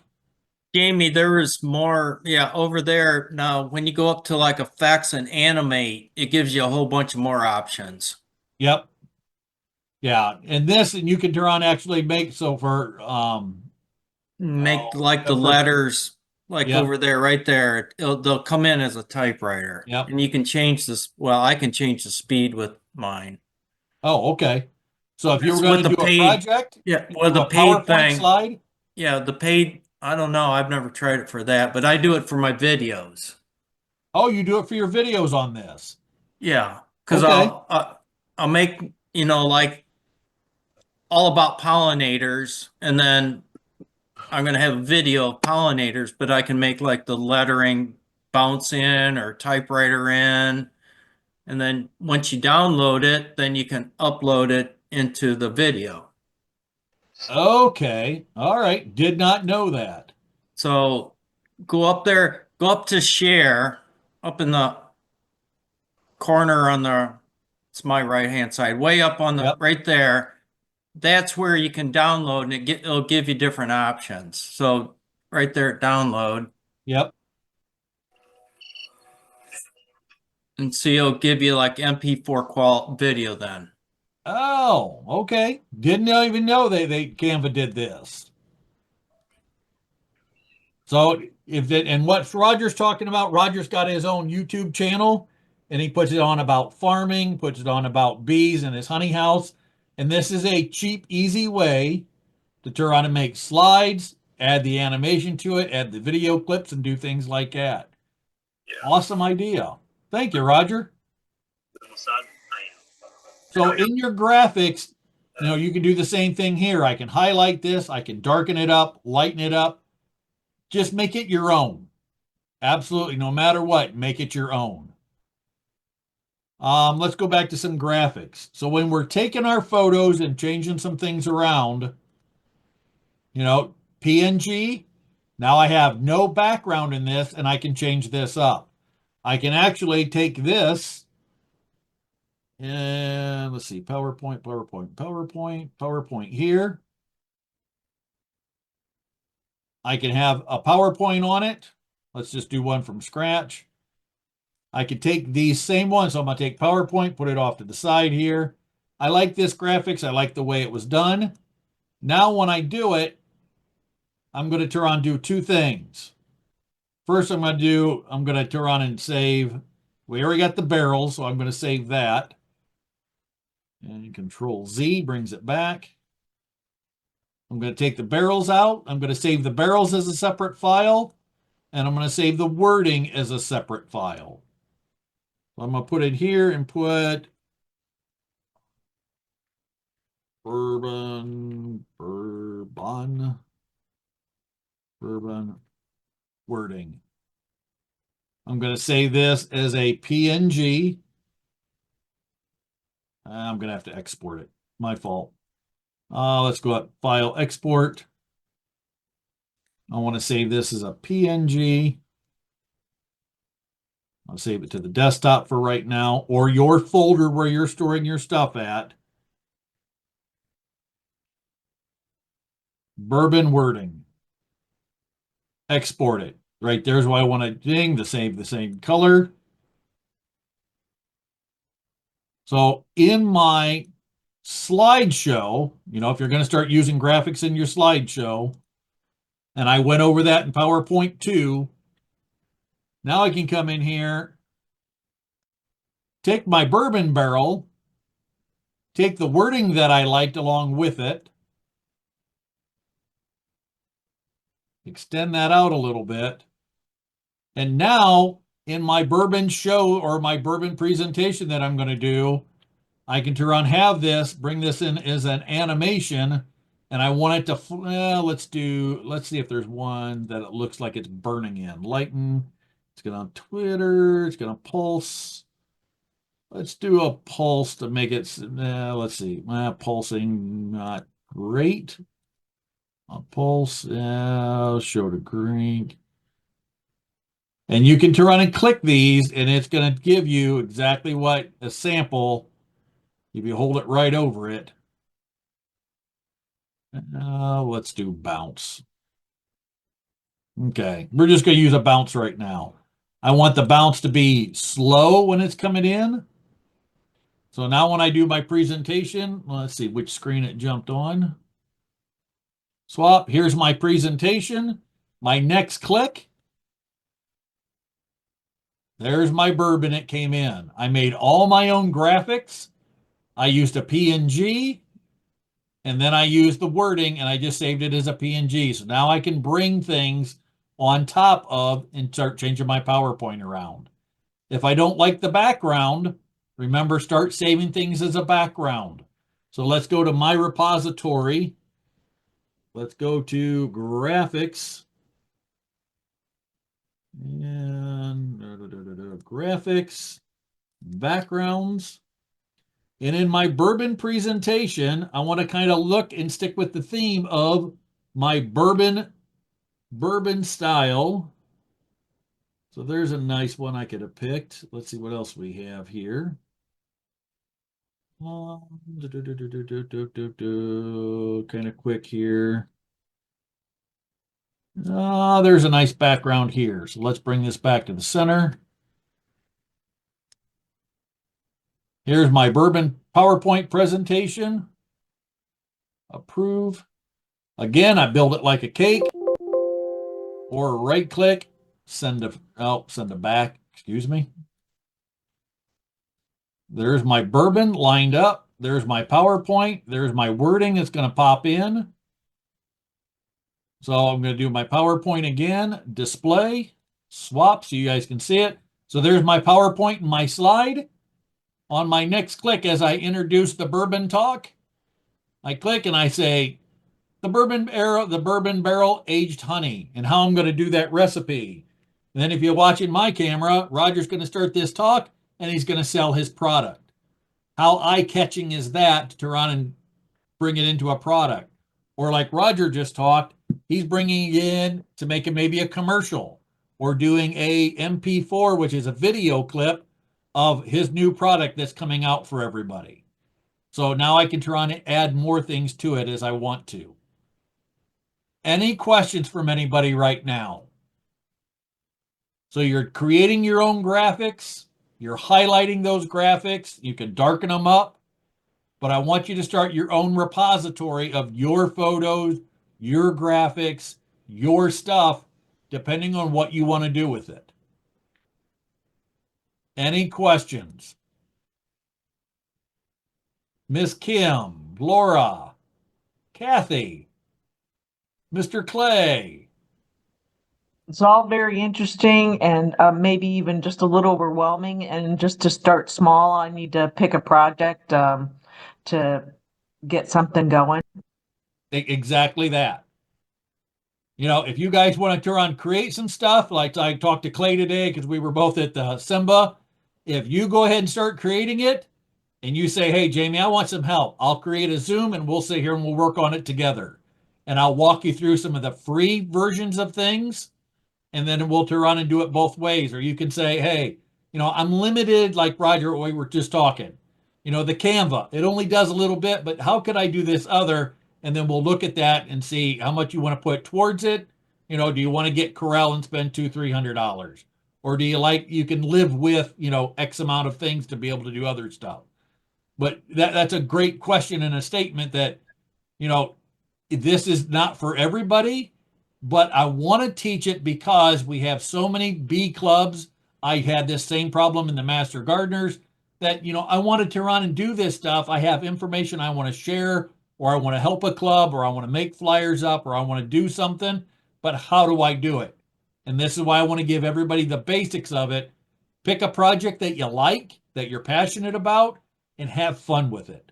[SPEAKER 3] Jamie, there is more, yeah, over there. Now, when you go up to like effects and animate, it gives you a whole bunch of more options.
[SPEAKER 2] Yep. Yeah. And you can turn on actually make so for
[SPEAKER 3] Make like the
[SPEAKER 2] for
[SPEAKER 3] letters, like
[SPEAKER 2] yep,
[SPEAKER 3] over there, right there. They'll come in as a typewriter.
[SPEAKER 2] yep.
[SPEAKER 3] And you can change this. Well, I can change the speed with mine.
[SPEAKER 2] Oh, okay. So if you were
[SPEAKER 3] That's
[SPEAKER 2] going
[SPEAKER 3] with
[SPEAKER 2] to
[SPEAKER 3] the
[SPEAKER 2] do a
[SPEAKER 3] paid,
[SPEAKER 2] project,
[SPEAKER 3] yeah,
[SPEAKER 2] you
[SPEAKER 3] with
[SPEAKER 2] do
[SPEAKER 3] the
[SPEAKER 2] a
[SPEAKER 3] paid
[SPEAKER 2] PowerPoint
[SPEAKER 3] thing.
[SPEAKER 2] slide.
[SPEAKER 3] Yeah, the paid, I don't know. I've never tried it for that, but I do it for my videos.
[SPEAKER 2] Oh, you do it for your videos on this.
[SPEAKER 3] Yeah, because
[SPEAKER 2] Okay.
[SPEAKER 3] I'll make, like all about pollinators, and then I'm going to have a video of pollinators, but I can make like the lettering bounce in or typewriter in. And then once you download it, then you can upload it into the video.
[SPEAKER 2] Okay. All right. Did not know that.
[SPEAKER 3] So go up there, go up to share up in the corner it's my right hand side, way up on the
[SPEAKER 2] Yep.
[SPEAKER 3] right there. That's where you can download and it'll give you different options. So right there, download.
[SPEAKER 2] Yep.
[SPEAKER 3] And see, it'll give you like MP4 qual video then.
[SPEAKER 2] Oh, okay. Didn't even know they Canva did this. So and what Roger's talking about, Roger's got his own YouTube channel and he puts it on about farming, puts it on about bees and his honey house. And this is a cheap, easy way to turn on and make slides, add the animation to it, add the video clips, and do things like that. Yeah. Awesome idea. Thank you, Roger. So in your graphics, you can do the same thing here. I can highlight this, I can darken it up, lighten it up. Just make it your own. Absolutely, no matter what, make it your own. Let's go back to some graphics. So when we're taking our photos and changing some things around, PNG, now I have no background in this and I can change this up. I can actually take this and let's see, PowerPoint here. I can have a PowerPoint on it. Let's just do one from scratch. I could take these same ones. So I'm going to take PowerPoint, put it off to the side here. I like this graphics. I like the way it was done. Now when I do it, I'm going to turn on and do two things. First, I'm going to turn on and save. We already got the barrels, so I'm going to save that. And Control Z brings it back. I'm going to take the barrels out. I'm going to save the barrels as a separate file. And I'm going to save the wording as a separate file. So I'm going to put it here and put bourbon wording. I'm going to save this as a PNG. I'm going to have to export it. My fault. Let's go up, File, Export. I want to save this as a PNG. I'll save it to the desktop for right now, or your folder where you're storing your stuff at. Bourbon wording. Export it. Right there's why I want to ding to save the same color. So in my slideshow, if you're going to start using graphics in your slideshow, and I went over that in PowerPoint too, now I can come in here, take my bourbon barrel, take the wording that I liked along with it, extend that out a little bit, and now in my bourbon show or my bourbon presentation that I'm going to do, I can turn on have this, bring this in as an animation, and I want it to, let's see if there's one that it looks like it's burning in. Lighten, it's going on Twitter, it's going to pulse. Let's do a pulse to make it, let's see, pulsing, not great. A pulse, show to green. And you can turn on and click these, and it's going to give you exactly what a sample if you hold it right over it. Let's do bounce. Okay, we're just going to use a bounce right now. I want the bounce to be slow when it's coming in. So now when I do my presentation, let's see which screen it jumped on. Swap, here's my presentation. My next click. There's my bourbon, it came in. I made all my own graphics. I used a PNG, and then I used the wording, and I just saved it as a PNG. So now I can bring things on top of and start changing my PowerPoint around. If I don't like the background, remember, start saving things as a background. So let's go to my repository. Let's go to graphics. And graphics, backgrounds. And in my bourbon presentation, I want to kind of look and stick with the theme of my bourbon style. So there's a nice one I could have picked. Let's see what else we have here. Kind of quick here. There's a nice background here. So let's bring this back to the center. Here's my bourbon PowerPoint presentation. Approve. Again, I build it like a cake. Or right click, send to back, excuse me. There's my bourbon lined up. There's my PowerPoint. There's my wording that's going to pop in. So I'm going to do my PowerPoint again, display, swap so you guys can see it. So there's my PowerPoint and my slide. On my next click, as I introduce the bourbon talk, I click and I say, the bourbon barrel aged honey, and how I'm going to do that recipe. And then if you're watching my camera, Roger's going to start this talk, and he's going to sell his product. How eye-catching is that to turn on and bring it into a product? Or like Roger just talked, he's bringing it in to make it maybe a commercial or doing a MP4, which is a video clip of his new product that's coming out for everybody. So now I can turn on and add more things to it as I want to. Any questions from anybody right now? So you're creating your own graphics, you're highlighting those graphics, you can darken them up, but I want you to start your own repository of your photos, your graphics, your stuff, depending on what you want to do with it. Any questions? Miss Kim, Laura, Kathy, Mr. Clay.
[SPEAKER 4] It's all very interesting and maybe even just a little overwhelming. And just to start small, I need to pick a project to get something going.
[SPEAKER 2] Exactly that. You know, if you guys want to turn on create some stuff, like I talked to Clay today because we were both at the Simba, if you go ahead and start creating it and you say, hey, Jamie, I want some help, I'll create a Zoom and we'll sit here and we'll work on it together. And I'll walk you through some of the free versions of things, and then we'll turn around and do it both ways. Or you can say, hey, you know, I'm limited, like Roger, we were just talking. You know, the Canva, it only does a little bit, but how could I do this other? And then we'll look at that and see how much you want to put towards it. You know, do you want to get Corel and spend $200-300? Or do you like, you can live with, you know, X amount of things to be able to do other stuff? But that's a great question and a statement that, you know, this is not for everybody, but I want to teach it because we have so many bee clubs. I had this same problem in the Master Gardeners that, you know, I want to turn on and do this stuff. I have information I want to share, or I want to help a club, or I want to make flyers up, or I want to do something, but how do I do it? And this is why I want to give everybody the basics of it. Pick a project that you like, that you're passionate about, and have fun with it.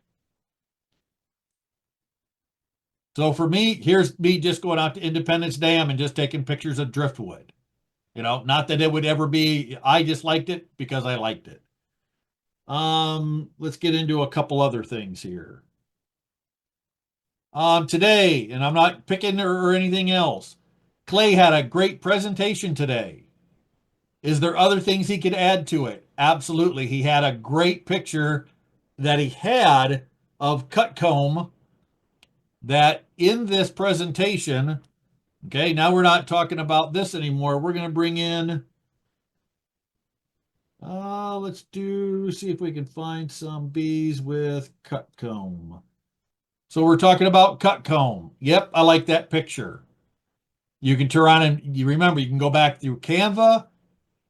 [SPEAKER 2] So for me, here's me just going out to Independence Dam and just taking pictures of driftwood. You know, not that it would ever be, I just liked it because I liked it. Let's get into a couple other things here. Today, and I'm not picking or anything else, Clay had a great presentation today. Is there other things he could add to it? Absolutely. He had a great picture that he had of cutcomb that in this presentation, okay, now we're not talking about this anymore. We're going to bring in, let's see if we can find some bees with cutcomb. So we're talking about cutcomb. Yep, I like that picture. You can turn on and you remember, you can go back through Canva,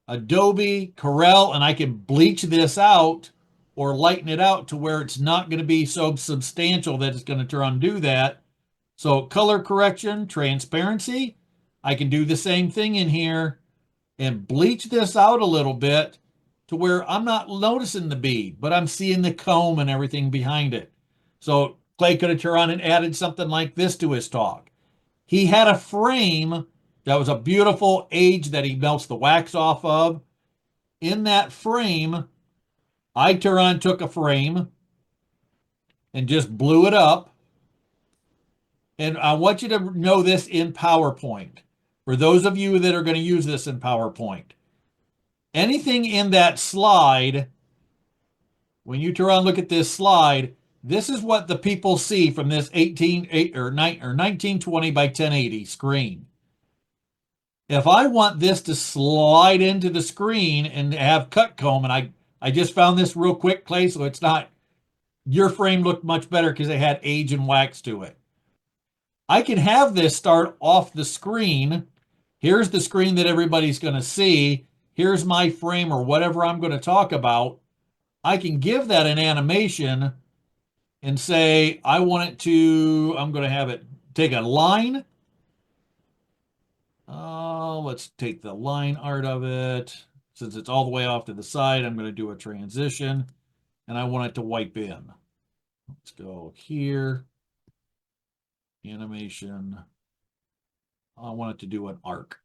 [SPEAKER 2] Adobe, Corel, and I can bleach this out or lighten it out to where it's not going to be so substantial that it's going to turn on and do that. So color correction, transparency, I can do the same thing in here and bleach this out a little bit to where I'm not noticing the bee, but I'm seeing the comb and everything behind it. So Clay could have turned on and added something like this to his talk. He had a frame that was a beautiful age that he melts the wax off of. In that frame, I turned on, took a frame and just blew it up. And I want you to know this in PowerPoint. For those of you that are going to use this in PowerPoint, anything in that slide, when you turn around and look at this slide, this is what the people see from this 1920 by 1080 screen. If I want this to slide into the screen and have cut comb, and I just found this real quick, Clay, so it's not, your frame looked much better because it had age and wax to it. I can have this start off the screen. Here's the screen that everybody's going to see. Here's my frame or whatever I'm going to talk about. I can give that an animation and say, I want it to, I'm going to have it take a line. Let's take the line art of it. Since it's all the way off to the side, I'm going to do a transition and I want it to wipe in. Let's go here. Animation. I want it to do an arc.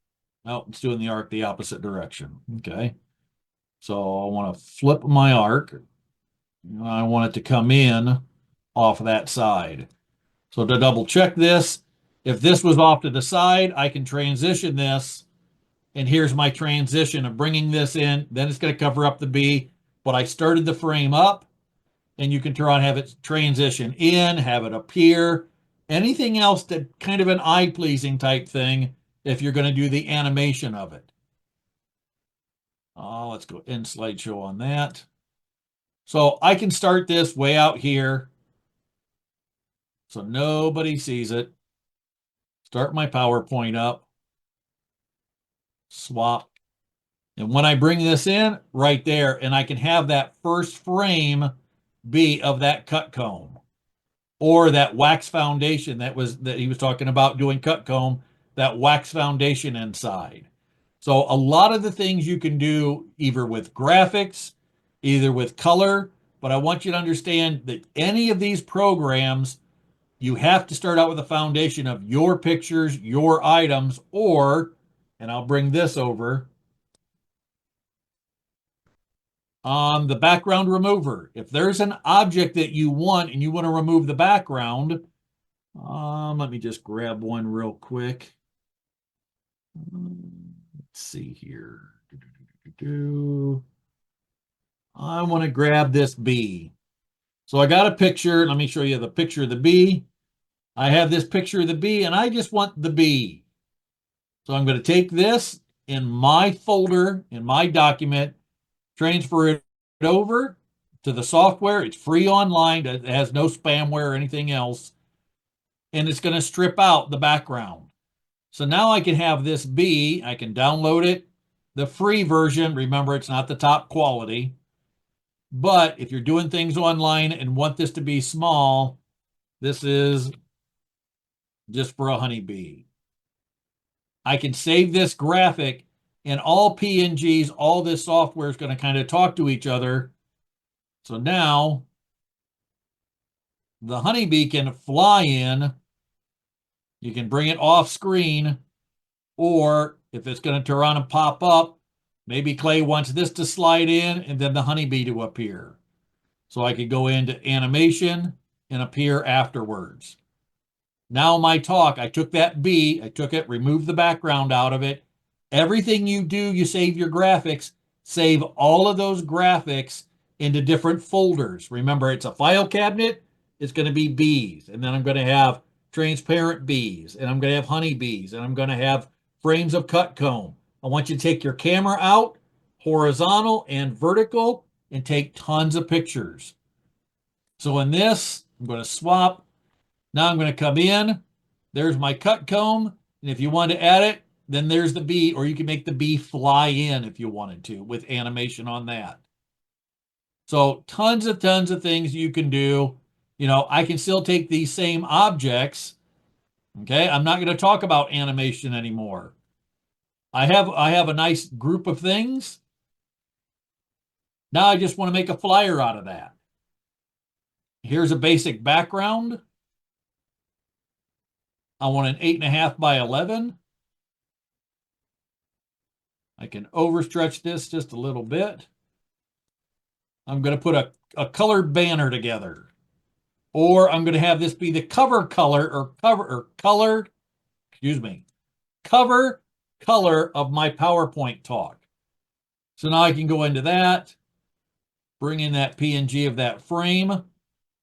[SPEAKER 2] No, it's doing the arc the opposite direction. Okay. So I want to flip my arc. I want it to come in off that side. So to double check this, if this was off to the side, I can transition this. And here's my transition of bringing this in. Then it's going to cover up the B. But I started the frame up, and you can turn on, have it transition in, have it appear. Anything else that kind of an eye-pleasing type thing if you're going to do the animation of it. Let's go in slideshow on that. So I can start this way out here so nobody sees it. Start my PowerPoint up. Swap. And when I bring this in, right there, and I can have that first frame be of that cut comb or that wax foundation that he was talking about doing cut comb, that wax foundation inside. So a lot of the things you can do either with graphics, either with color, but I want you to understand that any of these programs, you have to start out with a foundation of your pictures, your items, or, and I'll bring this over, on the background remover. If there's an object that you want and you want to remove the background, let me just grab one real quick. Let's see here. I want to grab this bee. So I got a picture. Let me show you the picture of the bee. I have this picture of the bee, and I just want the bee. So I'm going to take this in my folder, in my document, transfer it over to the software. It's free online. It has no spamware or anything else. And it's going to strip out the background. So now I can have this be, I can download it. The free version, remember, it's not the top quality. But if you're doing things online and want this to be small, this is just for a honeybee. I can save this graphic, and all PNGs, all this software is going to kind of talk to each other. So now the honeybee can fly in. You can bring it off screen, or if it's going to turn on and pop up, maybe Clay wants this to slide in and then the honeybee to appear. So I could go into animation and appear afterwards. Now my talk, I took that bee, I took it, removed the background out of it. Everything you do, you save your graphics, save all of those graphics into different folders. Remember, it's a file cabinet, it's going to be bees, and then I'm going to have transparent bees, and I'm going to have honeybees, and I'm going to have frames of cut comb. I want you to take your camera out, horizontal and vertical, and take tons of pictures. So in this, I'm going to swap. Now I'm going to come in. There's my cut comb. And if you want to add it, then there's the bee, or you can make the bee fly in if you wanted to with animation on that. So tons of things you can do. You know, I can still take these same objects. Okay, I'm not going to talk about animation anymore. I have a nice group of things. Now I just want to make a flyer out of that. Here's a basic background. I want an 8.5 by 11. I can overstretch this just a little bit. I'm going to put a colored banner together. Or I'm going to have this be the cover color cover color of my PowerPoint talk. So now I can go into that, bring in that PNG of that frame.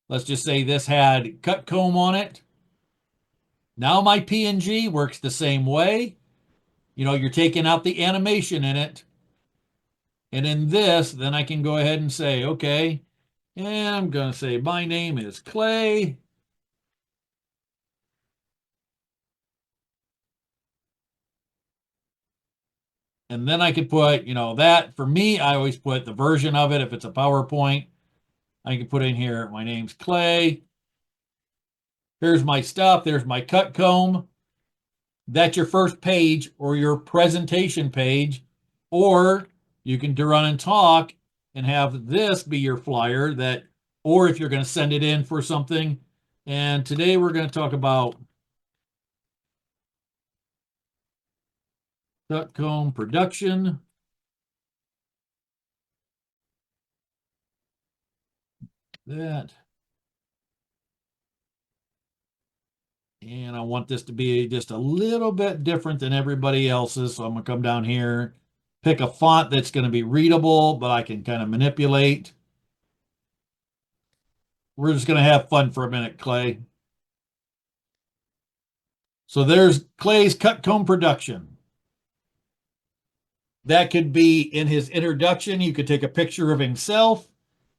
[SPEAKER 2] Let's just say this had cut comb on it. Now my PNG works the same way. You know, you're taking out the animation in it. And in this, then I can go ahead and say, okay, and I'm going to say my name is Clay. And then I could put, you know, that for me, I always put the version of it. If it's a PowerPoint, I can put in here, my name's Clay. Here's my stuff. There's my cut comb. That's your first page or your presentation page. Or you can run and talk and have this be your flyer that, or if you're going to send it in for something. And today we're going to talk about cut comb production. that. And I want this to be just a little bit different than everybody else's. So I'm going to come down here, pick a font that's going to be readable, but I can kind of manipulate. We're just going to have fun for a minute, Clay. So there's Clay's cut comb production. That could be in his introduction. You could take a picture of himself.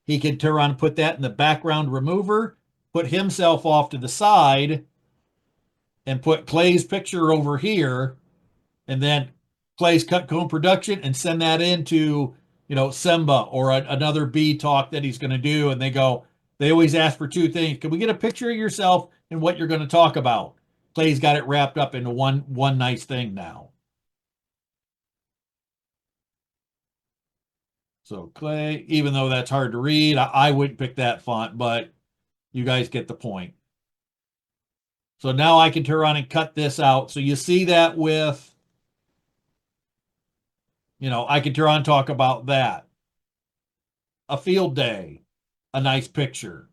[SPEAKER 2] He could turn around and put that in the background remover, put himself off to the side, and put Clay's picture over here, and then Clay's cut comb production, and send that into, Simba or another bee talk that he's going to do. And they always ask for two things. Can we get a picture of yourself and what you're going to talk about? Clay's got it wrapped up into one nice thing now. So Clay, even though that's hard to read, I wouldn't pick that font, but you guys get the point. So now I can turn around and cut this out. So you see that with, I can turn around and talk about that. A field day, a nice picture.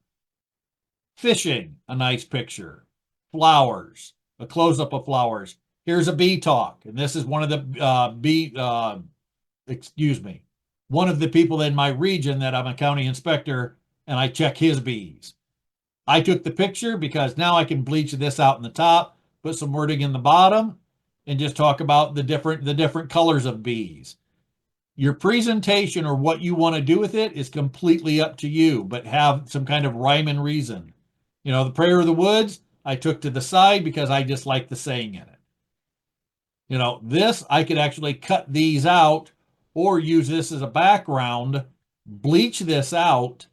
[SPEAKER 2] Fishing, a nice picture. Flowers, a close-up of flowers. Here's a bee talk. And this is one of the one of the people in my region that I'm a county inspector, and I check his bees. I took the picture because now I can bleach this out in the top, put some wording in the bottom, and just talk about the different colors of bees. Your presentation or what you want to do with it is completely up to you, but have some kind of rhyme and reason. The prayer of the woods, I took to the side because I just like the saying in it. This, I could actually cut these out or use this as a background, bleach this out,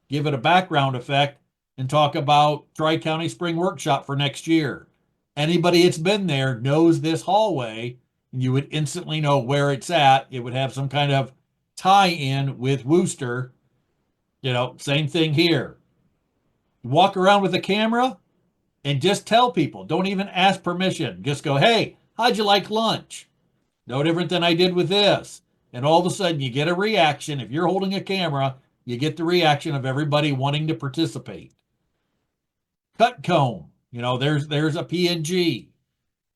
[SPEAKER 2] give it a background effect, and talk about Tri-County Spring Workshop for next year. Anybody that's been there knows this hallway, and you would instantly know where it's at. It would have some kind of tie-in with Wooster. Same thing here. Walk around with a camera and just tell people. Don't even ask permission. Just go, hey, how'd you like lunch? No different than I did with this. And all of a sudden you get a reaction. If you're holding a camera, you get the reaction of everybody wanting to participate. Cut comb. There's a PNG.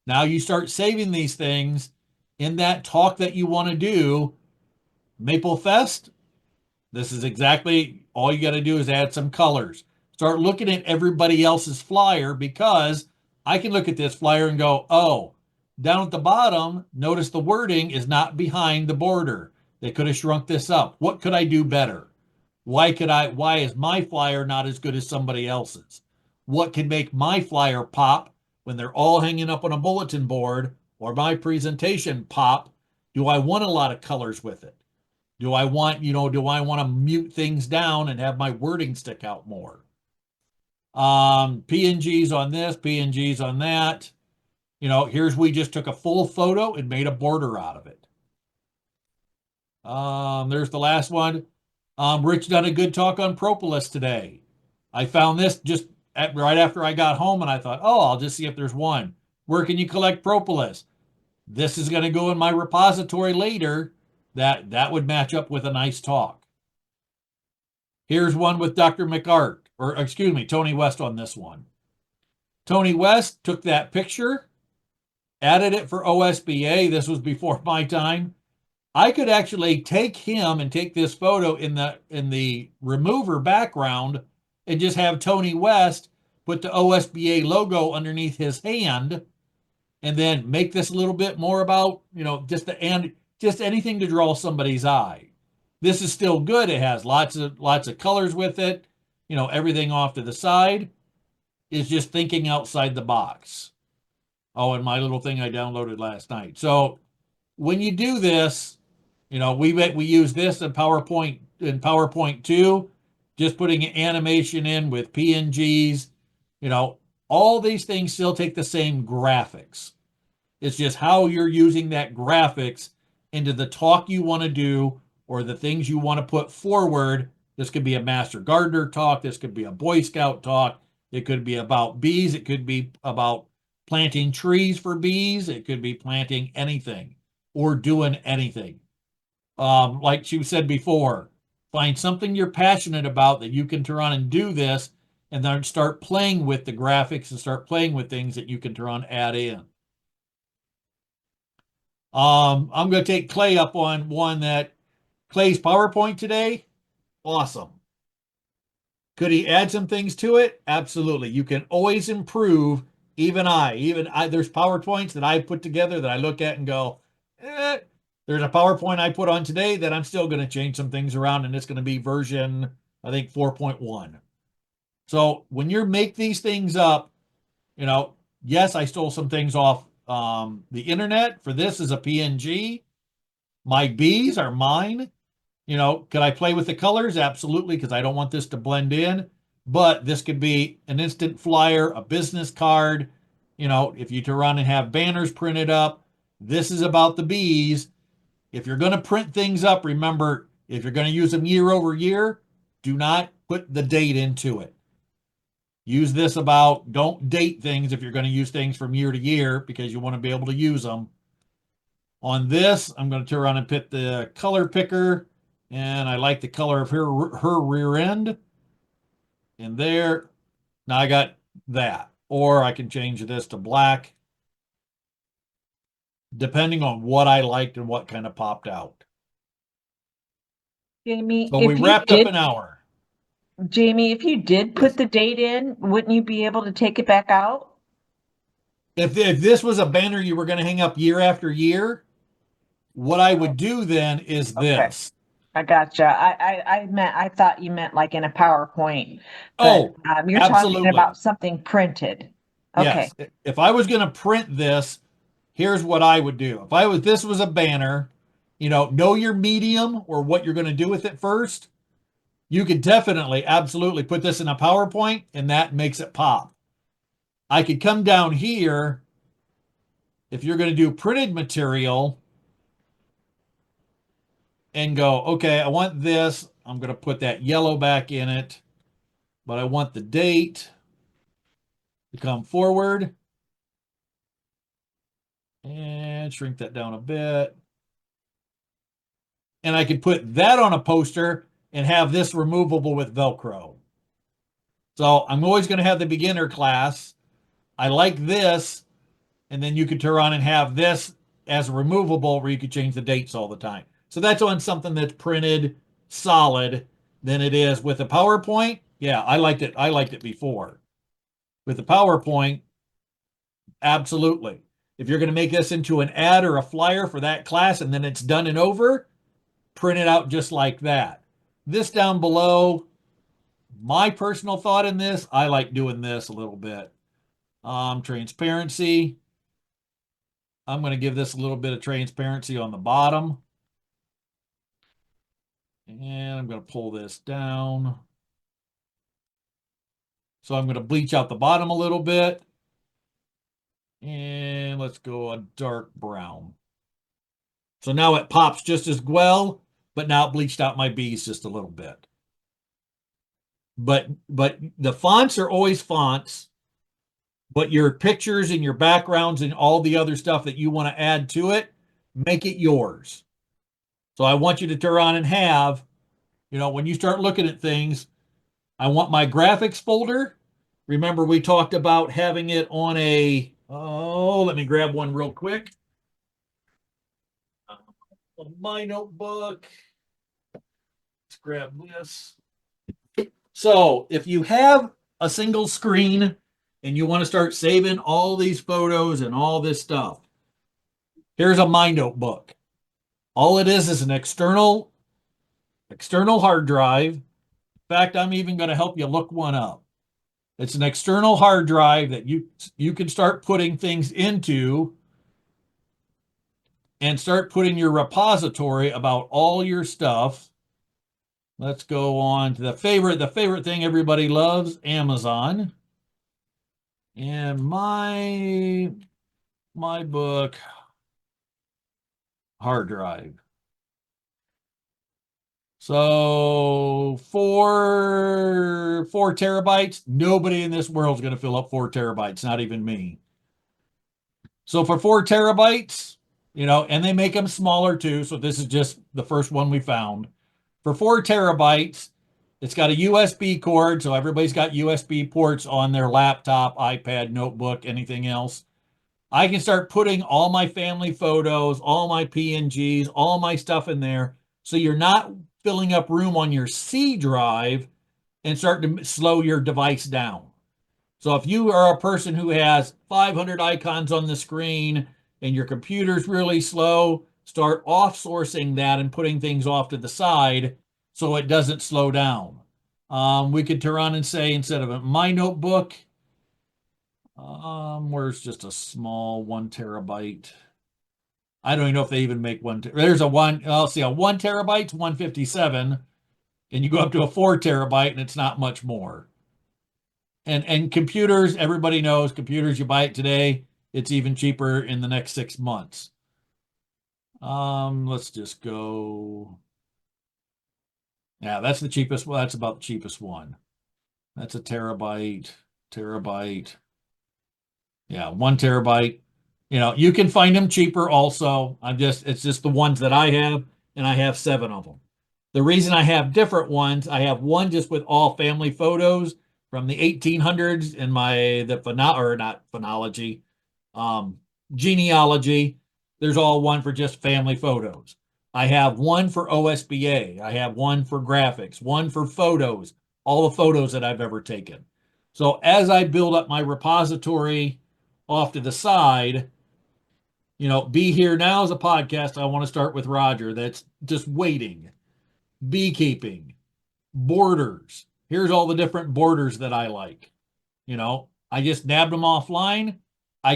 [SPEAKER 2] Now you start saving these things in that talk that you want to do. Maple Fest, this is exactly all you got to do is add some colors. Start looking at everybody else's flyer, because I can look at this flyer and go, oh, down at the bottom, notice the wording is not behind the border. They could have shrunk this up. What could I do better? Why is my flyer not as good as somebody else's? What can make my flyer pop when they're all hanging up on a bulletin board, or my presentation pop? Do I want a lot of colors with it? Do I want to mute things down and have my wording stick out more? PNGs on this, PNGs on that. We just took a full photo and made a border out of it. There's the last one. Rich done a good talk on propolis today. I found this just right after I got home, and I thought, oh, I'll just see if there's one. Where can you collect propolis? This is going to go in my repository later. That would match up with a nice talk. Here's one with Dr. Tony West on this one. Tony West took that picture, added it for OSBA. This was before my time. I could actually take him and take this photo in the remover background and just have Tony West put the OSBA logo underneath his hand, and then make this a little bit more about, just anything to draw somebody's eye. This is still good. It has lots of colors with it. Everything off to the side is just thinking outside the box. Oh, and my little thing I downloaded last night. So when you do this, we use this in PowerPoint 2, just putting an animation in with PNGs. All these things still take the same graphics. It's just how you're using that graphics into the talk you want to do, or the things you want to put forward. This could be a Master Gardener talk. This could be a Boy Scout talk. It could be about bees. It could be about planting trees for bees. It could be planting anything or doing anything. Like she said before, Find something you're passionate about that you can turn on and do this, and then start playing with the graphics and start playing with things that you can turn on, add in. I'm going to take Clay up on one that Clay's PowerPoint today. Awesome. Could he add some things to it? Absolutely. You can always improve. Even I, there's PowerPoints that I put together that I look at and go, there's a PowerPoint I put on today that I'm still going to change some things around, and it's going to be version, I think, 4.1. So when you make these things up, yes, I stole some things off the internet. For this is a PNG. My bees are mine. Could I play with the colors? Absolutely, because I don't want this to blend in. But this could be an instant flyer, a business card. If you run and have banners printed up, this is about the bees. If you're going to print things up, remember, if you're going to use them year over year, do not put the date into it. Use this about, don't date things if you're going to use things from year to year because you want to be able to use them. On this, I'm going to turn around and pick the color picker, and I like the color of her rear end. And there, now I got that. Or I can change this to black, depending on what I liked and what kind of popped out.
[SPEAKER 4] Jamie,
[SPEAKER 2] So we wrapped up an hour.
[SPEAKER 4] Jamie, if you did put the date in, wouldn't you be able to take it back out?
[SPEAKER 2] If this was a banner you were going to hang up year after year, what I would do then is this.
[SPEAKER 4] I gotcha. I thought you meant like in a PowerPoint, but
[SPEAKER 2] Oh,
[SPEAKER 4] you're talking
[SPEAKER 2] absolutely.
[SPEAKER 4] about something printed. Okay.
[SPEAKER 2] Yes. If I was going to print this, here's what I would do. This was a banner, know your medium or what you're going to do with it first. You could definitely, absolutely put this in a PowerPoint, and that makes it pop. I could come down here. If you're going to do printed material, and go, okay, I want this. I'm going to put that yellow back in it, but I want the date to come forward and shrink that down a bit. And I could put that on a poster and have this removable with Velcro. So I'm always going to have the beginner class. I like this. And then you could turn on and have this as removable where you could change the dates all the time. So that's on something that's printed solid than it is with a PowerPoint. Yeah, I liked it. I liked it before. With the PowerPoint, absolutely. If you're going to make this into an ad or a flyer for that class and then it's done and over, print it out just like that. This down below, my personal thought in this, I like doing this a little bit. Transparency. I'm going to give this a little bit of transparency on the bottom. And I'm going to pull this down. So I'm going to bleach out the bottom a little bit. And let's go a dark brown. So now it pops just as well, but now it bleached out my bees just a little bit. But the fonts are always fonts, but your pictures and your backgrounds and all the other stuff that you want to add to it, make it yours. So I want you to turn on and have, when you start looking at things, I want my graphics folder. Remember, we talked about having it on let me grab one real quick. My notebook. Let's grab this. So if you have a single screen and you want to start saving all these photos and all this stuff, here's a My Notebook. All it is an external hard drive. In fact, I'm even going to help you look one up. It's an external hard drive that you can start putting things into and start putting your repository about all your stuff. Let's go on to the favorite thing everybody loves, Amazon. And my book hard drive. So 4 terabytes. Nobody in this world is going to fill up 4 terabytes, not even me. So for 4 terabytes, and they make them smaller too. So this is just the first one we found. for 4 TB. It's got a USB cord, so everybody's got USB ports on their laptop, iPad, notebook, anything else. I can start putting all my family photos, all my PNGs, all my stuff in there. So you're not filling up room on your C drive and start to slow your device down. So if you are a person who has 500 icons on the screen and your computer's really slow, start off-sourcing that and putting things off to the side so it doesn't slow down. We could turn on and say, instead of my notebook, where's just a small 1 TB? I don't even know if they even make one. There's a one. I'll see, a 1 TB, 157, and you go up to a 4 TB, and it's not much more. And computers, everybody knows computers. You buy it today, it's even cheaper in the next 6 months. Let's just go. Yeah, that's the cheapest. Well, that's about the cheapest one. That's a terabyte. Yeah, 1 TB. You can find them cheaper also. It's just the ones that I have, and I have 7 of them. The reason I have different ones, I have one just with all family photos from the 1800s in not phonology, genealogy. There's all one for just family photos. I have one for OSBA. I have one for graphics, one for photos, all the photos that I've ever taken. So as I build up my repository off to the side, Be Here Now is a podcast I want to start with Roger that's just waiting. Beekeeping, borders. Here's all the different borders that I like. I just nabbed them offline.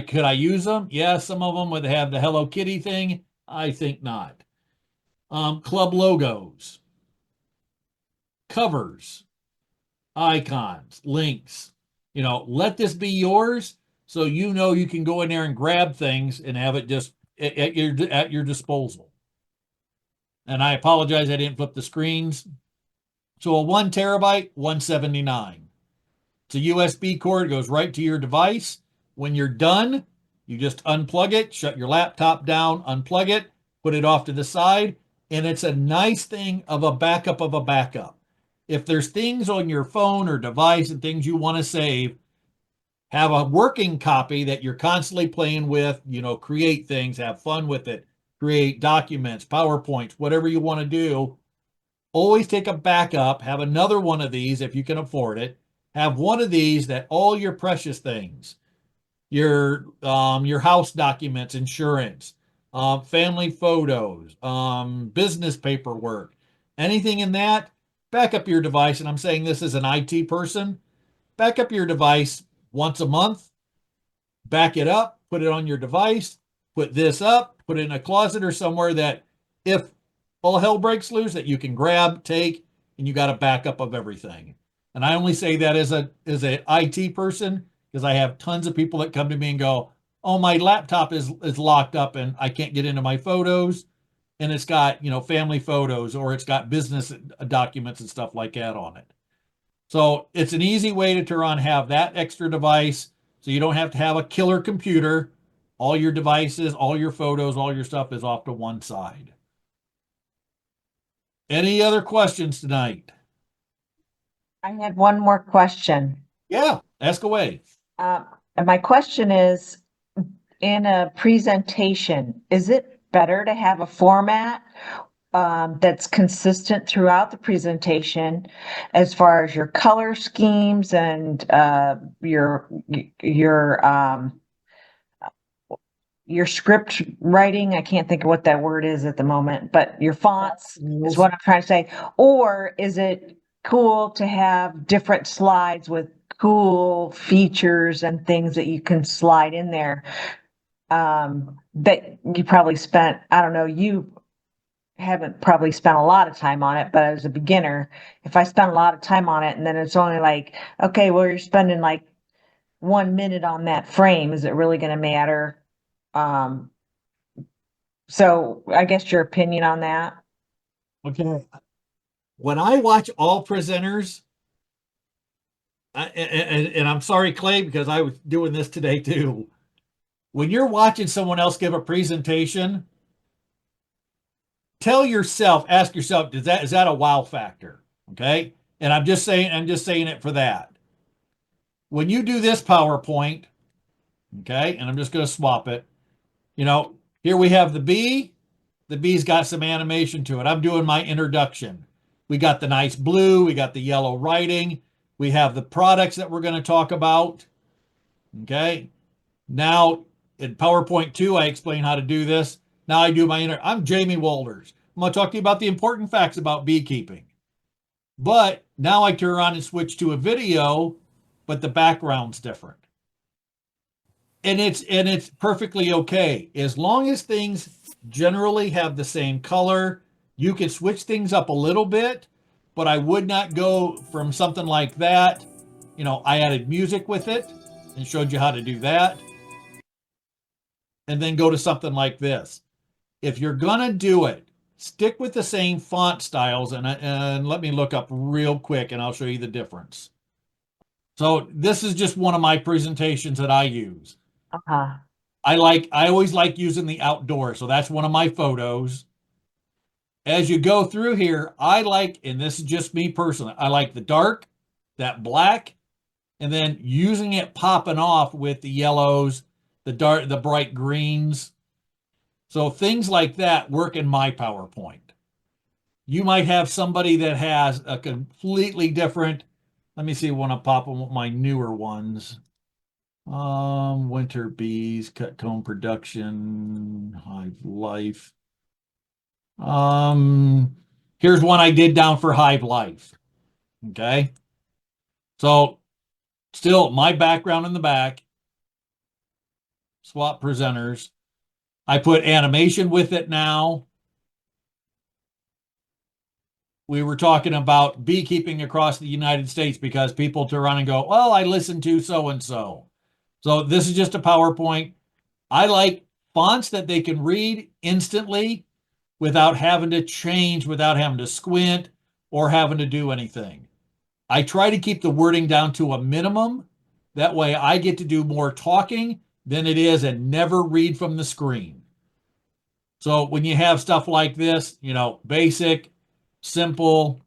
[SPEAKER 2] Could I use them? Yeah, some of them would have the Hello Kitty thing. I think not. Club logos, covers, icons, links. Let this be yours so you can go in there and grab things and have it just at your disposal. And I apologize, I didn't flip the screens. So a 1 TB, 179. It's a USB cord, goes right to your device. When you're done, you just unplug it, shut your laptop down, unplug it, put it off to the side, and it's a nice thing of a backup of a backup. If there's things on your phone or device and things you want to save, have a working copy that you're constantly playing with, create things, have fun with it, create documents, PowerPoints, whatever you want to do. Always take a backup, have another one of these if you can afford it. Have one of these that all your precious things, your house documents, insurance, family photos, business paperwork, anything in that, back up your device. And I'm saying this as an IT person, back up your device once a month, back it up, put it on your device, put this up, put it in a closet or somewhere that if all hell breaks loose, that you can grab, take, and you got a backup of everything. And I only say that as a IT person because I have tons of people that come to me and go, "Oh, my laptop is locked up and I can't get into my photos, and it's got family photos or it's got business documents and stuff like that on it." So it's an easy way to turn on, have that extra device, so you don't have to have a killer computer. All your devices, all your photos, all your stuff is off to one side. Any other questions tonight?
[SPEAKER 4] I had one more question.
[SPEAKER 2] Yeah, ask away.
[SPEAKER 4] And my question is, in a presentation, is it better to have a format that's consistent throughout the presentation as far as your color schemes and your script writing? I can't think of what that word is at the moment, but your fonts is what I'm trying to say. Or is it cool to have different slides with cool features and things that you can slide in there? That you probably spent, I don't know, you haven't probably spent a lot of time on it, but as a beginner, if I spent a lot of time on it and then it's only like, okay, well, you're spending like 1 minute on that frame, is it really going to matter? So I guess your opinion on that.
[SPEAKER 2] Okay. When I watch all presenters, and I'm sorry, Clay, because I was doing this today too. When you're watching someone else give a presentation, ask yourself, is that a wow factor? Okay. And I'm just saying it for that. When you do this PowerPoint, okay, and I'm just going to swap it, here we have the bee. The bee's got some animation to it. I'm doing my introduction. We got the nice blue, we got the yellow writing, we have the products that we're going to talk about. Okay. Now in PowerPoint 2, I explain how to do this. Now I do I'm Jamie Wolders. I'm going to talk to you about the important facts about beekeeping. But now I turn around and switch to a video, but the background's different. And it's perfectly okay. As long as things generally have the same color, you can switch things up a little bit, but I would not go from something like that. I added music with it and showed you how to do that. And then go to something like this. If you're gonna do it, stick with the same font styles, and let me look up real quick and I'll show you the difference. So this is just one of my presentations that I use.
[SPEAKER 4] Uh-huh.
[SPEAKER 2] I always like using the outdoor, so that's one of my photos. As you go through here, and this is just me personally, I like the dark, that black, and then using it popping off with the yellows, the bright greens. So things like that work in my PowerPoint. You might have somebody that has a completely different, let me see when I pop them with my newer ones. Winter bees, cut comb production, hive life. Here's one I did down for hive life. Okay. So still my background in the back, swap presenters. I put animation with it now. We were talking about beekeeping across the United States because people turn around and go, well, I listened to so-and-so. So this is just a PowerPoint. I like fonts that they can read instantly without having to change, without having to squint or having to do anything. I try to keep the wording down to a minimum. That way I get to do more talking than it is and never read from the screen. So when you have stuff like this, basic, simple,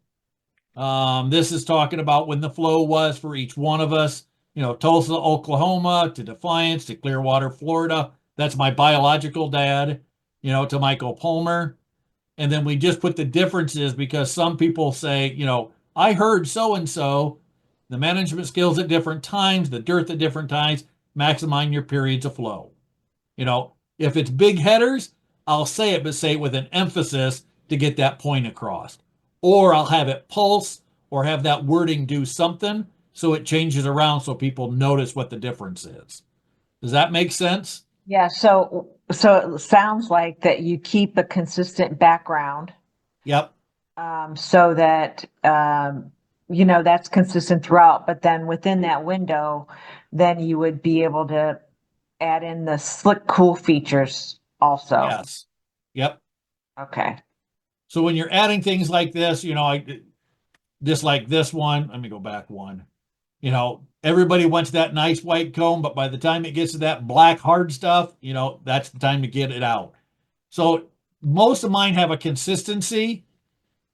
[SPEAKER 2] this is talking about when the flow was for each one of us, Tulsa, Oklahoma to Defiance to Clearwater, Florida. That's my biological dad, to Michael Palmer. And then we just put the differences because some people say, I heard so-and-so, the management skills at different times, the dearth at different times, maximizing your periods of flow. If it's big headers, I'll say it, but say it with an emphasis to get that point across. Or I'll have it pulse or have that wording do something so it changes around so people notice what the difference is. Does that make sense?
[SPEAKER 4] Yeah, so it sounds like that you keep a consistent background,
[SPEAKER 2] Yep.
[SPEAKER 4] so that that's consistent throughout. But then within that window, then you would be able to add in the slick, cool features also.
[SPEAKER 2] Yes. Yep.
[SPEAKER 4] Okay.
[SPEAKER 2] So when you're adding things like this, just like this one, let me go back one. Everybody wants that nice white comb, but by the time it gets to that black hard stuff, that's the time to get it out. So most of mine have a consistency,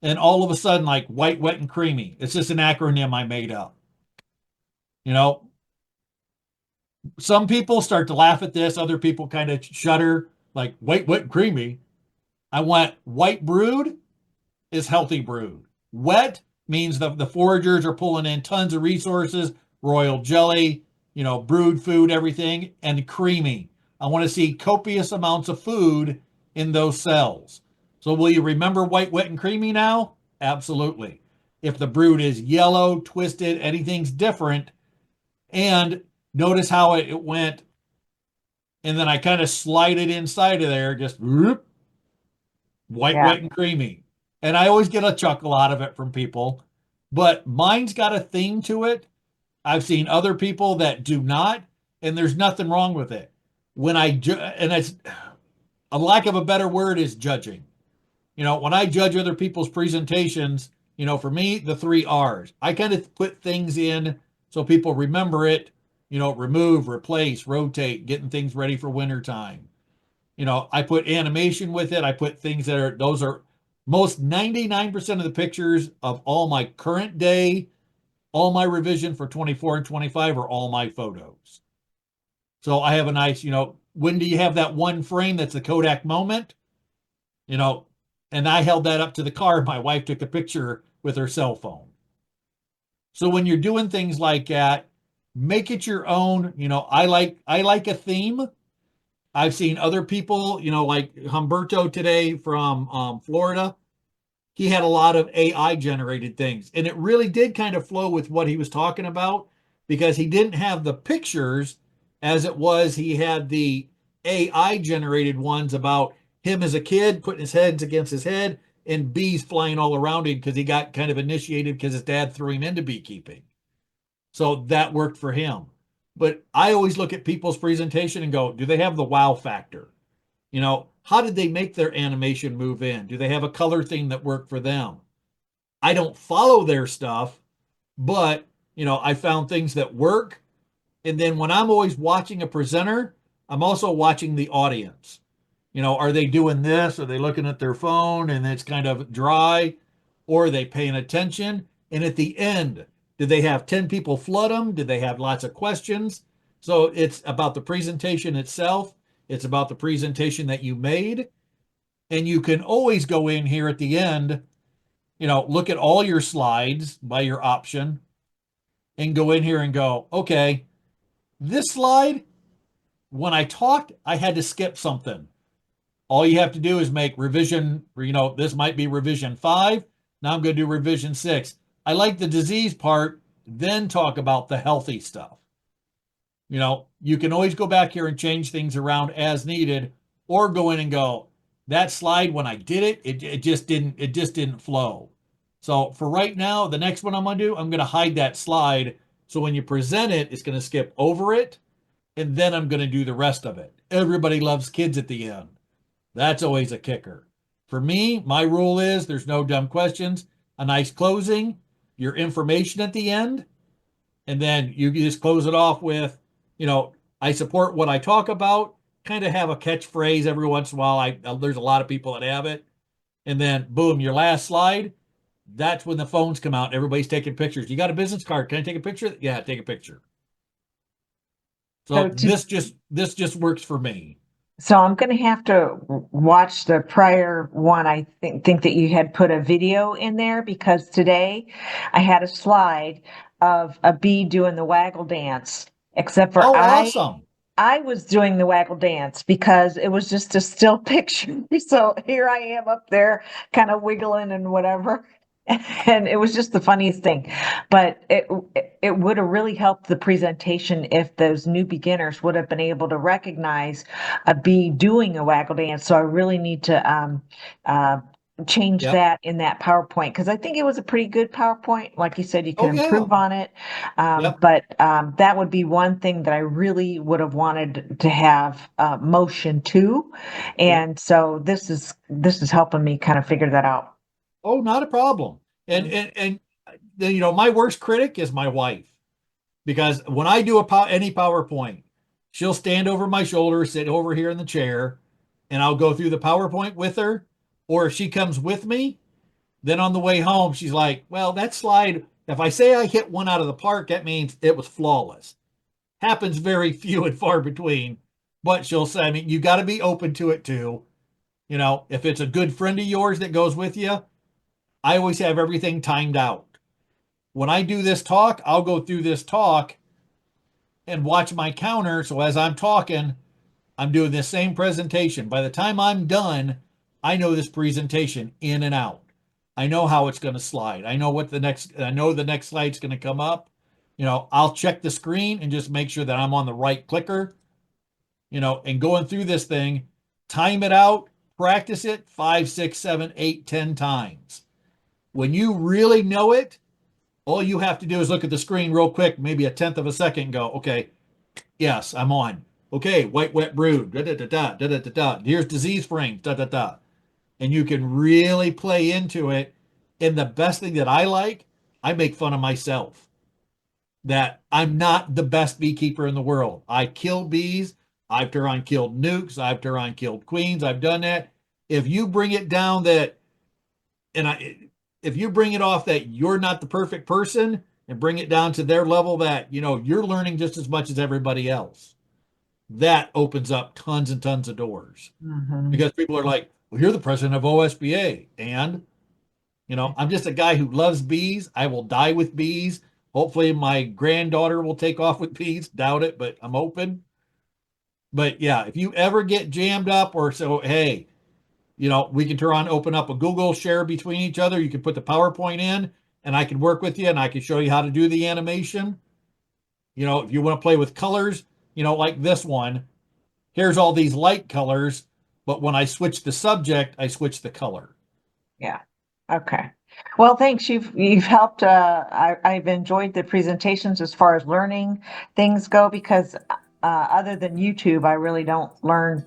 [SPEAKER 2] and all of a sudden, like white, wet, and creamy. It's just an acronym I made up. Some people start to laugh at this. Other people kind of shudder, like white, wet, and creamy. I went white brood is healthy brood. Wet means the foragers are pulling in tons of resources, royal jelly, brood food, everything, and creamy. I want to see copious amounts of food in those cells. So will you remember white, wet, and creamy now? Absolutely. If the brood is yellow, twisted, anything's different, and notice how it went, and then I kind of slide it inside of there, just whoop, white,
[SPEAKER 4] Yeah.
[SPEAKER 2] wet, and creamy. And I always get a chuckle out of it from people, but mine's got a theme to it. I've seen other people that do not, and there's nothing wrong with it. And it's a lack of a better word is judging. When I judge other people's presentations, for me, the 3 R's, I kind of put things in so people remember it, remove, replace, rotate, getting things ready for winter time. I put animation with it. I put things those are Most 99% of the pictures of all my current day, all my revision for 24 and 25 are all my photos. So I have a nice, when do you have that one frame that's the Kodak moment? You know, and I held that up to the car. My wife took a picture with her cell phone. So when you're doing things like that, make it your own. I like a theme. I've seen other people, like Humberto today from Florida. He had a lot of AI generated things, and it really did kind of flow with what he was talking about because he didn't have the pictures as it was. He had the AI generated ones about him as a kid putting his heads against his head and bees flying all around him because he got kind of initiated because his dad threw him into beekeeping. So that worked for him. But I always look at people's presentation and go, do they have the wow factor? How did they make their animation move in? Do they have a color theme that worked for them? I don't follow their stuff, but I found things that work. And then when I'm always watching a presenter, I'm also watching the audience. Are they doing this? Are they looking at their phone and it's kind of dry? Or are they paying attention? And at the end, did they have 10 people flood them? Did they have lots of questions? So it's about the presentation itself. It's about the presentation that you made. And you can always go in here at the end, look at all your slides by your option and go in here and go, okay, this slide, when I talked, I had to skip something. All you have to do is make revision, this might be revision 5. Now I'm going to do revision 6. I like the disease part, then talk about the healthy stuff. You can always go back here and change things around as needed, or go in and go, that slide when I did it just didn't flow. So for right now, the next one I'm going to do, I'm going to hide that slide. So when you present it, it's going to skip over it. And then I'm going to do the rest of it. Everybody loves kids at the end. That's always a kicker. For me, my rule is there's no dumb questions, a nice closing, your information at the end, and then you just close it off with, I support what I talk about, kind of have a catchphrase every once in a while. There's a lot of people that have it. And then boom, your last slide, that's when the phones come out. Everybody's taking pictures. You got a business card? Can I take a picture? Yeah, take a picture. So this just works for me.
[SPEAKER 4] So I'm going to have to watch the prior one. I think that you had put a video in there because today I had a slide of a bee doing the waggle dance, except for
[SPEAKER 2] Oh, awesome.
[SPEAKER 4] I was doing the waggle dance because it was just a still picture. So here I am up there kind of wiggling and whatever. And it was just the funniest thing. But it would have really helped the presentation if those new beginners would have been able to recognize a bee doing a waggle dance. So I really need to change
[SPEAKER 2] Yep.
[SPEAKER 4] that in that PowerPoint because I think it was a pretty good PowerPoint. Like you said, you can
[SPEAKER 2] Oh, yeah.
[SPEAKER 4] improve on it.
[SPEAKER 2] Yep.
[SPEAKER 4] But that would be one thing that I really would have wanted to have motion to. And so this is helping me kind of figure that out.
[SPEAKER 2] Oh, not a problem. And my worst critic is my wife because when I do any PowerPoint, she'll stand over my shoulder, sit over here in the chair, and I'll go through the PowerPoint with her. Or if she comes with me, then on the way home, she's like, "Well, that slide. If I say I hit one out of the park, that means it was flawless." Happens very few and far between, but she'll say, I mean, you got to be open to it too. If it's a good friend of yours that goes with you, I always have everything timed out. When I do this talk, I'll go through this talk and watch my counter. So as I'm talking, I'm doing the same presentation. By the time I'm done, I know this presentation in and out. I know how it's going to slide. I know the next slide's going to come up. I'll check the screen and just make sure that I'm on the right clicker, and going through this thing, time it out, practice it 5, 6, 7, 8, 10 times. When you really know it, all you have to do is look at the screen real quick, maybe a tenth of a second, and go, okay, yes, I'm on. Okay, white, wet brood, da da da da da da da da. Here's disease frames, da da da. And you can really play into it. And the best thing that I make fun of myself that I'm not the best beekeeper in the world. I kill bees. I've turned on killed nukes. I've turned on killed queens. I've done that. If you bring it down that if you bring it off that you're not the perfect person and bring it down to their level that, you're learning just as much as everybody else, that opens up tons and tons of doors. Because people are like, well, you're the president of OSBA. And, I'm just a guy who loves bees. I will die with bees. Hopefully my granddaughter will take off with bees. Doubt it, but I'm open. But yeah, if you ever get jammed up or so, hey, we can open up a Google share between each other. You can put the PowerPoint in and I can work with you and I can show you how to do the animation. If you want to play with colors, like this one, here's all these light colors, but when I switch the subject, I switch the color.
[SPEAKER 4] Yeah. Okay. Well, thanks. You've helped. I've enjoyed the presentations as far as learning things go, because other than YouTube, I really don't learn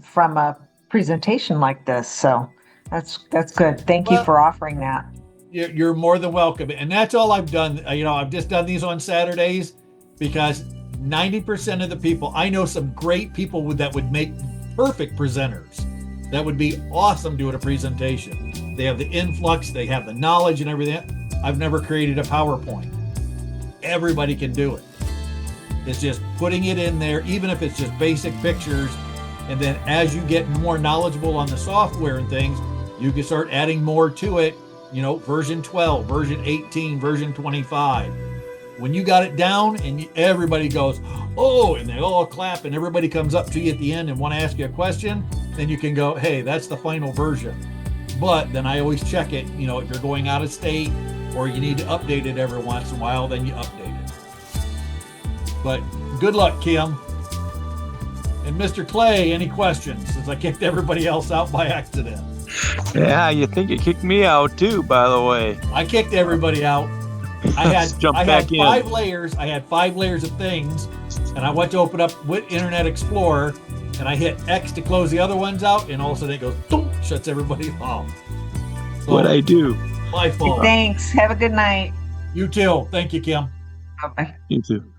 [SPEAKER 4] from a presentation like this. So that's good. Thank you for offering that.
[SPEAKER 2] You're more than welcome. And that's all I've done. I've just done these on Saturdays because 90% of the people, I know some great people that would make perfect presenters. That would be awesome doing a presentation. They have the influx, they have the knowledge and everything. I've never created a PowerPoint. Everybody can do it. It's just putting it in there, even if it's just basic pictures. And then as you get more knowledgeable on the software and things, you can start adding more to it. Version 12, version 18, version 25. When you got it down and everybody goes, oh, and they all clap and everybody comes up to you at the end and want to ask you a question, then you can go, hey, that's the final version. But then I always check it, if you're going out of state or you need to update it every once in a while, then you update it. But good luck, Kim. And Mr. Clay, any questions? Since I kicked everybody else out by accident.
[SPEAKER 5] Yeah, you think you kicked me out too, by the way.
[SPEAKER 2] I kicked everybody out. I had five
[SPEAKER 5] in.
[SPEAKER 2] layers. I had 5 layers of things, and I went to open up with Internet Explorer, and I hit X to close the other ones out, and all of a sudden it goes, boom, shuts everybody off. So,
[SPEAKER 5] What'd I do?
[SPEAKER 2] My fault.
[SPEAKER 4] Thanks. Have a good night.
[SPEAKER 2] You too. Thank you, Kim.
[SPEAKER 4] Bye-bye.
[SPEAKER 5] You too.